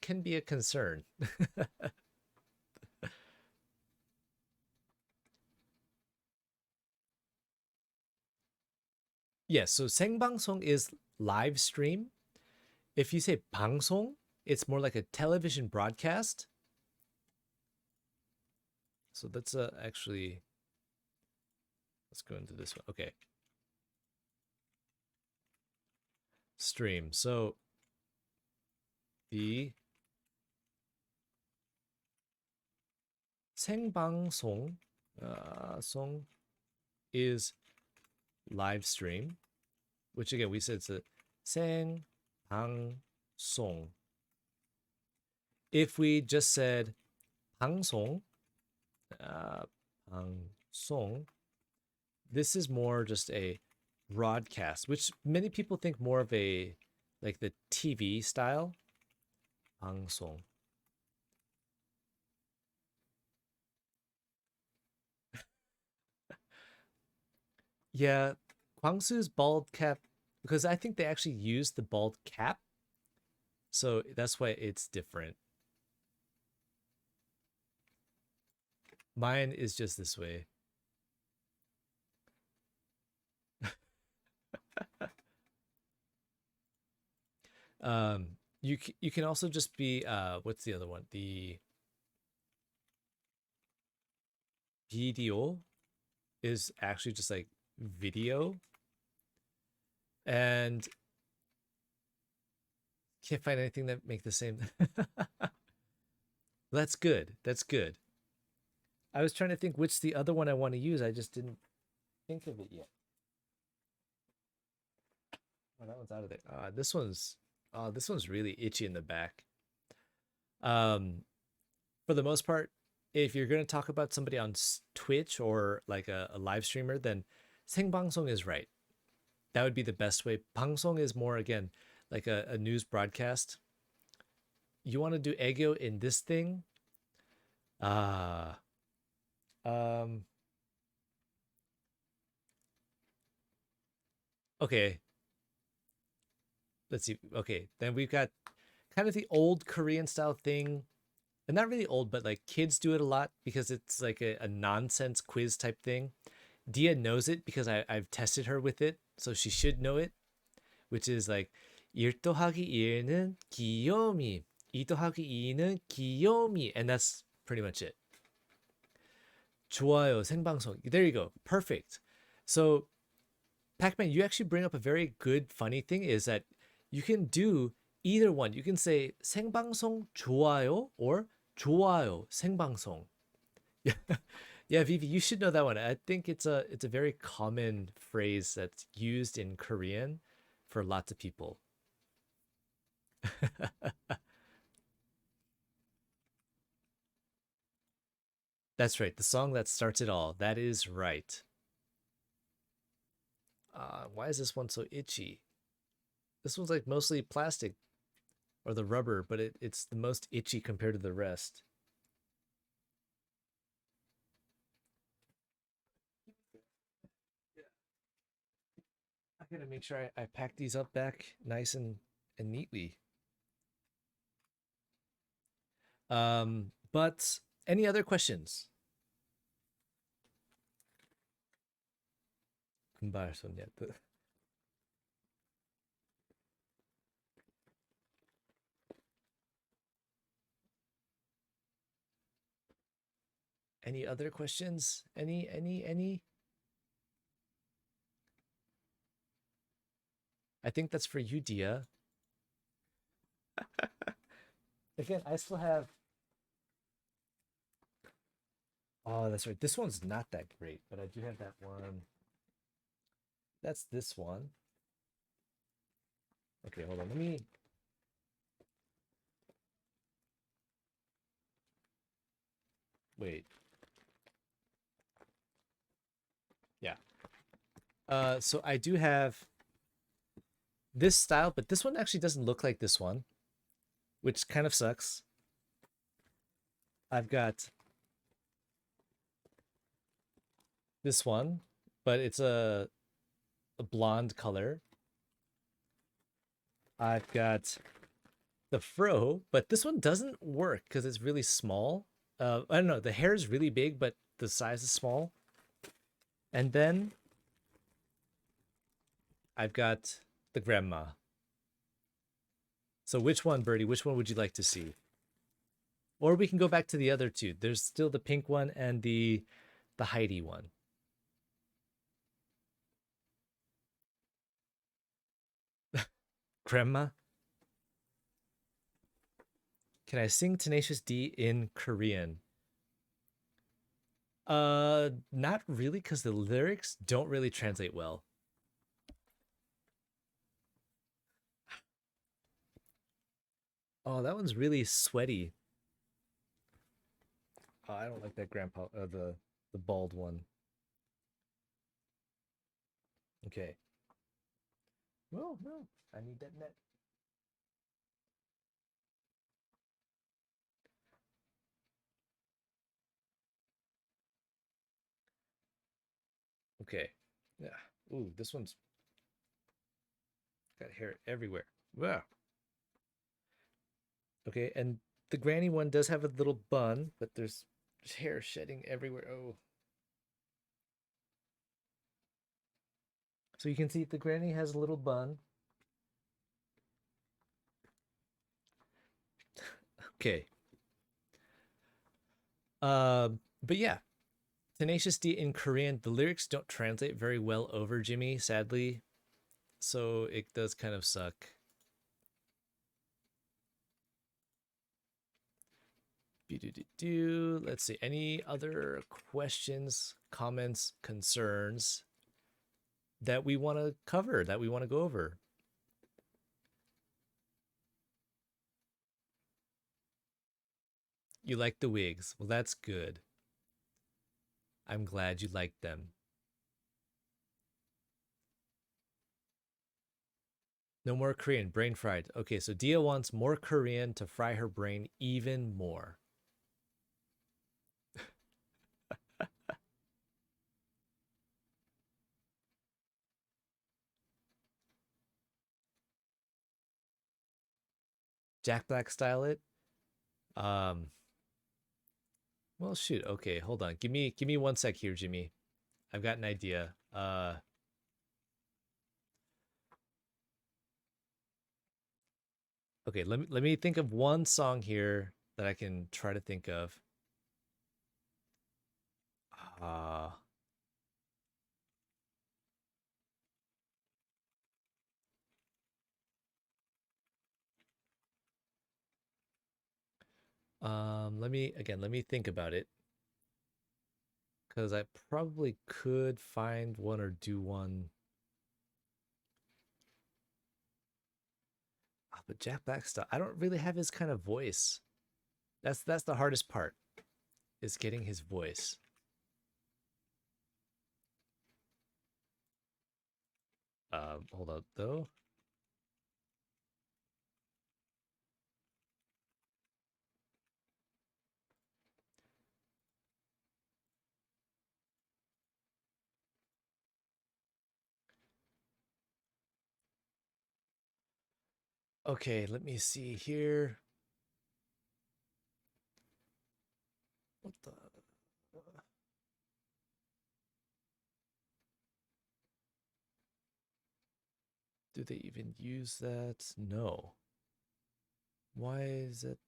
can be a concern. Yes, so 생방송 is live stream. If you say 방송, it's more like a television broadcast. So that's actually, let's go into this one. Okay. Stream. So the 생방송 song is live stream, which again we said it's a 생방송. If we just said 방송, 방송, this is more just a broadcast, which many people think more of a like the TV style. 방송. Yeah, Kwangsu's bald cap, because I think they actually used the bald cap, so that's why it's different. Mine is just this way. You can also just be what's the other one? The video is actually just like video, and can't find anything that make the same. That's good. That's good. I was trying to think which the other one I want to use. I just didn't think of it yet. Oh, that one's out of there. This one's really itchy in the back. For the most part, if you're going to talk about somebody on Twitch or like a live streamer, then 생방송 is right. That would be the best way. 방송 is more, again, like a news broadcast. You want to do 애교 in this thing? Okay. Let's see. Okay, then we've got kind of the old Korean style thing, and not really old, but like kids do it a lot because it's like a nonsense quiz type thing. Dia knows it because I've tested her with it, so she should know it, which is like 1 더하기 1는 귀요미, 2 더하기 2는 귀요미, and that's pretty much it. 좋아요, 생방송. There you go. Perfect. So, Pac-Man, you actually bring up a very good, funny thing is that you can do either one. You can say 생방송 좋아요 or 좋아요 생방송. Yeah, Vivi, you should know that one. I think it's a very common phrase that's used in Korean for lots of people. That's right. The song that starts it all. That is right. Why is this one so itchy? This one's like mostly plastic or the rubber, but it's the most itchy compared to the rest. I gotta make sure I pack these up back nice and neatly. But any other questions? 금발 손녀. Any other questions? Any? I think that's for you, Dia. Again, I still have. Oh, that's right. This one's not that great, but I do have that one. That's this one. Okay, hold on. Let me. Wait. So I do have this style, but this one actually doesn't look like this one, which kind of sucks. I've got this one, but it's a blonde color. I've got the fro, but this one doesn't work because it's really small. I don't know, the hair is really big, but the size is small. And then I've got the grandma. So which one, Birdie? Which one would you like to see? Or we can go back to the other two. There's still the pink one and the Heidi one. Grandma? Can I sing Tenacious D in Korean? Not really, because the lyrics don't really translate well. Oh, that one's really sweaty. Oh, I don't like that grandpa, the bald one. Okay. Well, no, I need that net. Okay. Yeah. Ooh, this one's got hair everywhere. Wow. Okay, and the granny one does have a little bun, but there's hair shedding everywhere. Oh. So you can see the granny has a little bun. Okay. But yeah, Tenacious D in Korean, the lyrics don't translate very well over Jimmy, sadly. So it does kind of suck. Let's see. Any other questions, comments, concerns that we want to cover, that we want to go over? You like the wigs. Well, that's good. I'm glad you liked them. No more Korean, brain fried. Okay, so Dia wants more Korean to fry her brain even more. Jack Black style it. Um, well, shoot. Okay, hold on. Give me 1 sec here, Jimmy. I've got an idea. Okay, let me think of one song here that I can try to think of. Uh let me think about it because I probably could find one or do one. But Jack Black stuff, I don't really have his kind of voice. That's the hardest part, is getting his voice. Hold up though. Okay, let me see here. What the? Do they even use that? No. Why is it?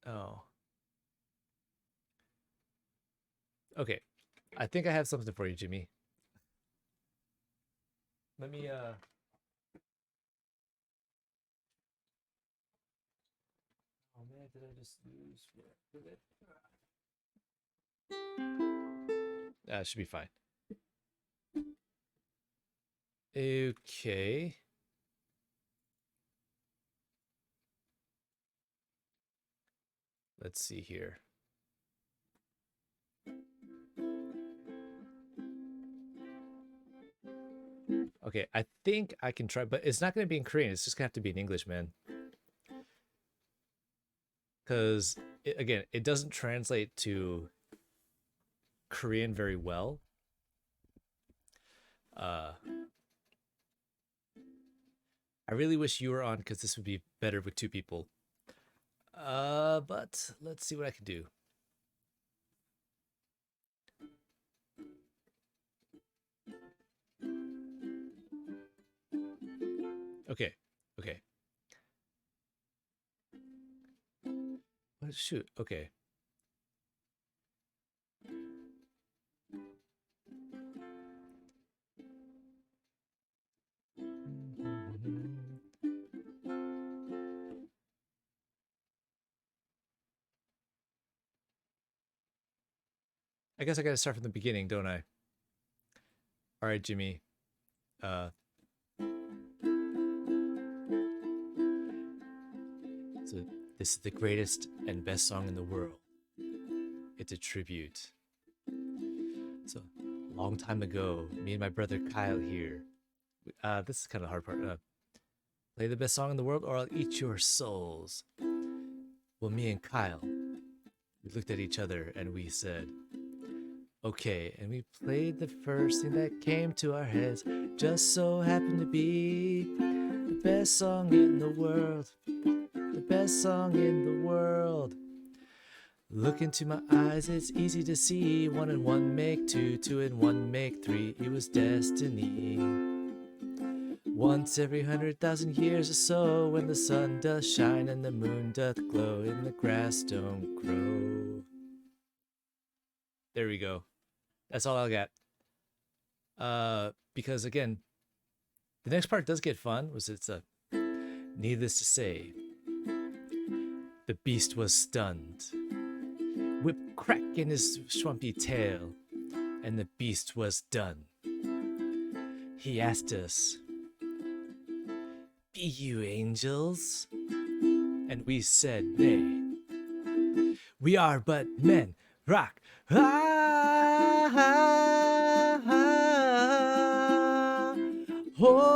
Oh. Okay. I think I have something for you, Jimmy. Let me Oh man, did I just lose it? Should be fine. Okay. Let's see here. Okay, I think I can try, but it's not going to be in Korean. It's just going to have to be in English, man. Because, again, it doesn't translate to Korean very well. I really wish you were on because this would be better with two people. But let's see what I can do. Okay, okay. Oh, shoot, okay. I guess I gotta start from the beginning, don't I? All right, Jimmy. So this is the greatest and best song in the world. It's a tribute. So, a long time ago, me and my brother Kyle here. This is kind of the hard part. Play the best song in the world, or I'll eat your souls. Well, me and Kyle, we looked at each other and we said, okay, and we played the first thing that came to our heads. Just so happened to be the best song in the world. The best song in the world. Look into my eyes, it's easy to see. 1 and 1 make 2, 2 and 1 make 3. It was destiny. Once every 100,000 years or so, when the sun doth shine and the moon doth glow, and the grass don't grow. There we go. That's all I got. Because again, the next part does get fun. Needless to say, the beast was stunned. Whip crack in his swampy tail, and the beast was done. He asked us, "Be you angels?" And we said, "Nay, we are but men." Rock. Ah, ah, ah, oh.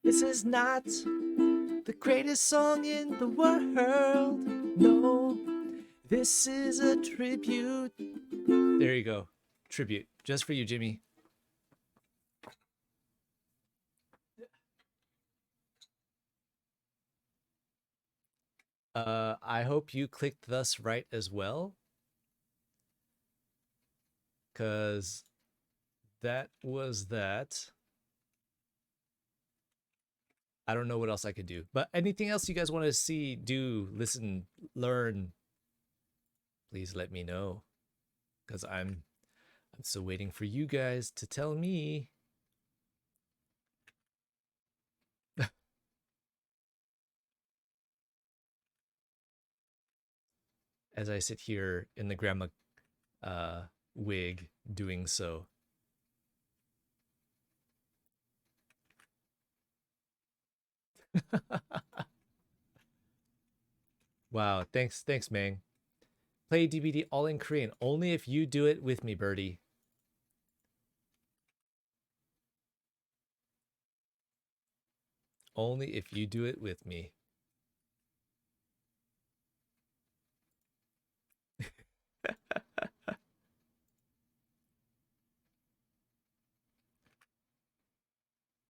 This is not the greatest song in the world. No, this is a tribute. There you go. Tribute. Just for you, Jimmy. I hope you clicked thus right as well. Because that was that. I don't know what else I could do. But anything else you guys want to see, do, listen, learn, please let me know. Because I'm still waiting for you guys to tell me. As I sit here in the grandma wig doing so. Wow, thanks, Mang. Play DVD all in Korean, only if you do it with me, Birdie. Only if you do it with me.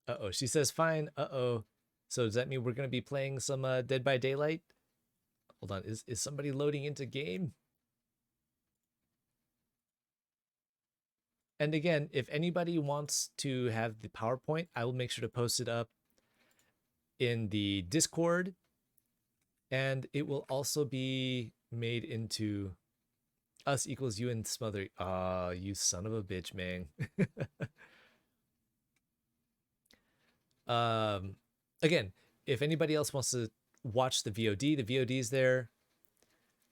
Uh-oh, she says fine. Uh-oh. So does that mean we're going to be playing some Dead by Daylight? Hold on, is somebody loading into game? And again, if anybody wants to have the PowerPoint, I will make sure to post it up in the Discord. And it will also be made into us equals you and smother. Ah, you son of a bitch, man. Again, if anybody else wants to watch the VOD is there.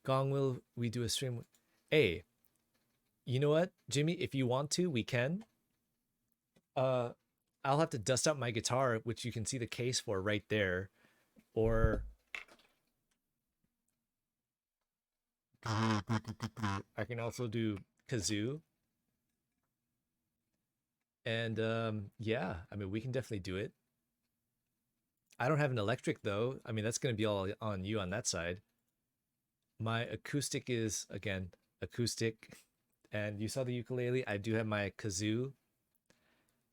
Gong, will we do a stream? Hey, you know what, Jimmy? If you want to, we can. I'll have to dust out my guitar, which you can see the case for right there. Or I can also do kazoo. And yeah, I mean, we can definitely do it. I don't have an electric though. I mean, that's going to be all on you on that side. My acoustic is, again, acoustic. And you saw the ukulele. I do have my kazoo.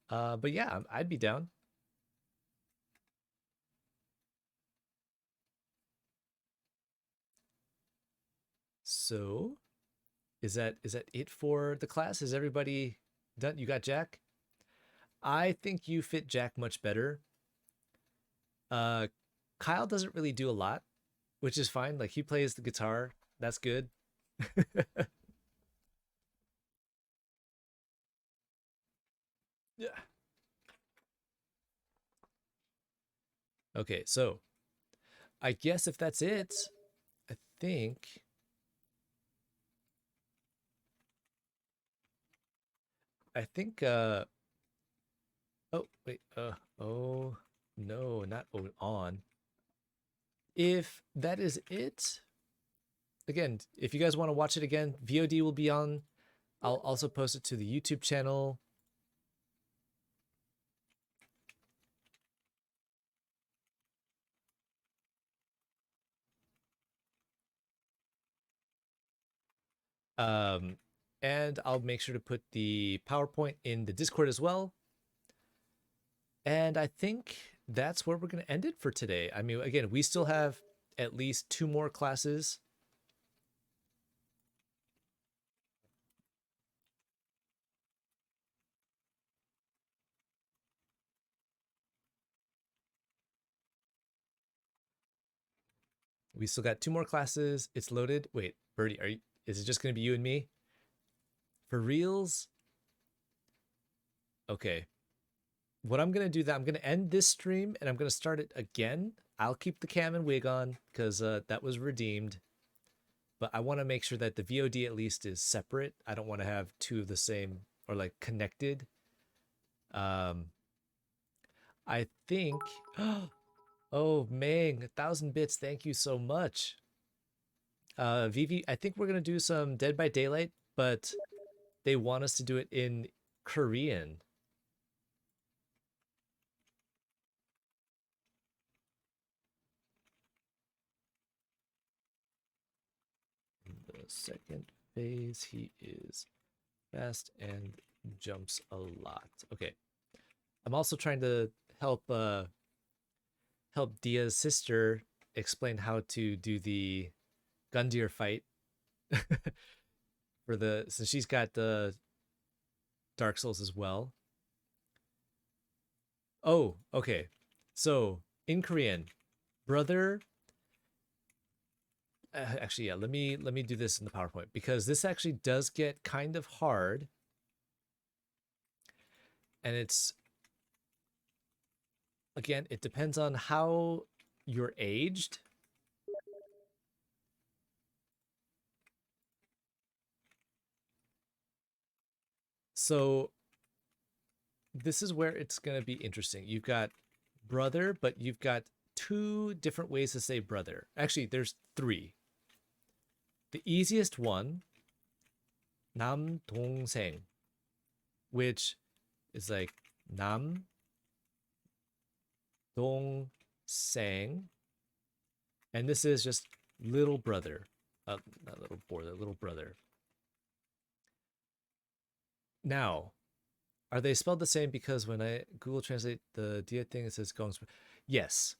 But yeah, I'd be down. So, is that it for the class? Is everybody done? You got Jack? I think you fit Jack much better. Uh, Kyle doesn't really do a lot, which is fine. Like he plays the guitar. That's good. Yeah. Okay, so I guess if that's it, I think I think oh wait, oh no, not on. If that is it, again, if you guys want to watch it again, VOD will be on. I'll also post it to the YouTube channel. Um, and I'll make sure to put the PowerPoint in the Discord as well. And I think that's where we're going to end it for today. I mean, again, we still have at least 2 more classes. We still got 2 more classes. It's loaded. Wait, Birdie, is it just going to be you and me? For reals? Okay. What I'm going to do that I'm going to end this stream and I'm going to start it again. I'll keep the cam and wig on because that was redeemed. But I want to make sure that the VOD at least is separate. I don't want to have 2 of the same or like connected. I think. Oh, Ming, 1,000 bits. Thank you so much. Vivi, I think we're gonna do some Dead by Daylight, but they want us to do it in Korean. In the second phase, he is fast and jumps a lot. Okay. I'm also trying to help Dia's sister explain how to do the Gundyr fight for the since she's got the Dark Souls as well. Oh, okay. So in Korean, brother. Actually, yeah. Let me do this in the PowerPoint because this actually does get kind of hard, and it's again it depends on how you're aged. So this is where it's gonna be interesting. You've got brother, but you've got 2 different ways to say brother. Actually, there's 3. The easiest one, 남 동생, which is like 남 동생, and this is just little brother. Not little brother, little brother. Now, are they spelled the same? Because when I Google Translate the dia thing, it says gong. Yes,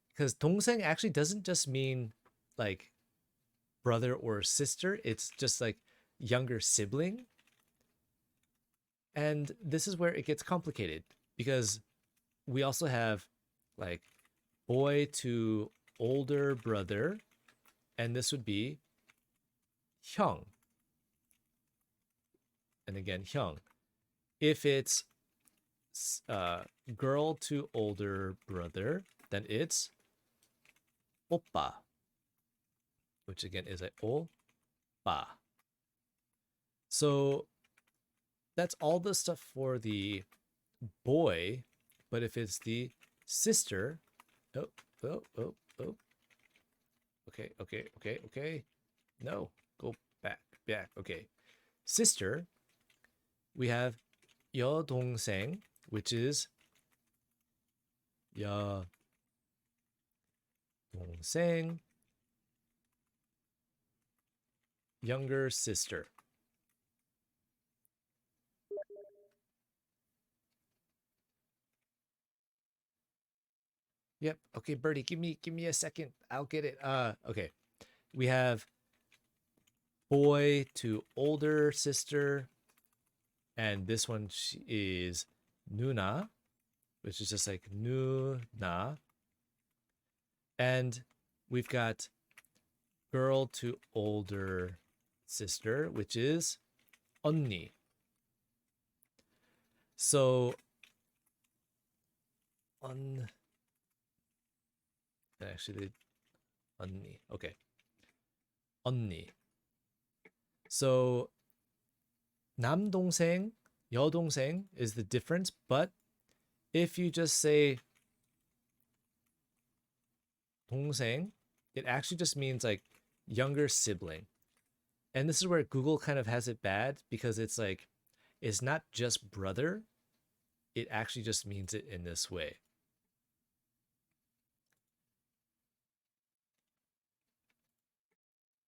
because 동생 actually doesn't just mean like brother or sister. It's just like younger sibling. And this is where it gets complicated because we also have like boy to older brother, and this would be 형. And again, 형. If it's girl to older brother, then it's 오빠, which again is a 오빠. So that's all the stuff for the boy, but if it's the sister, oh, oh, oh, oh. Okay. No, go back. Okay. sister, we have 여동생, which is 여동생, younger sister. Yep. Okay, Birdie, give me a second. I'll get it. Okay. We have boy to older sister, and this one is 누나, which is just like 누나. And we've got girl to older sister, which is 언니. So actually 언니. Okay. 언니. So 남동생, 여동생 is the difference, but if you just say 동생, it actually just means like younger sibling. And this is where Google kind of has it bad because it's like it's not just brother, it actually just means it in this way.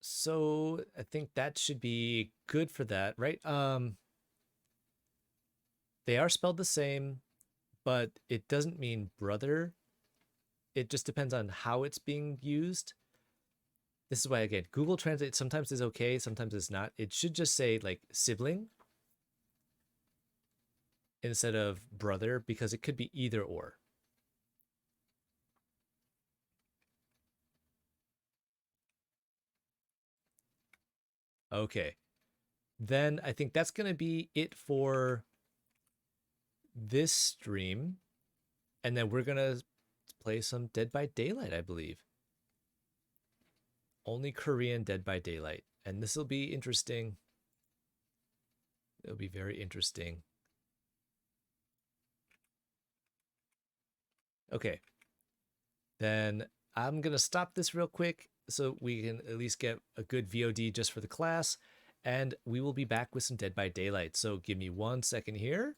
So I think that should be good for that, right? They are spelled the same, but it doesn't mean brother. It just depends on how it's being used. This is why, again, Google Translate sometimes is okay, sometimes it's not. It should just say like sibling instead of brother because it could be either or. Okay. Then I think that's going to be it for this stream. And then we're going to play some Dead by Daylight, I believe. Only Korean Dead by Daylight. And this will be interesting. It'll be very interesting. Okay. Then I'm going to stop this real quick so we can at least get a good VOD just for the class. And we will be back with some Dead by Daylight. So give me 1 second here.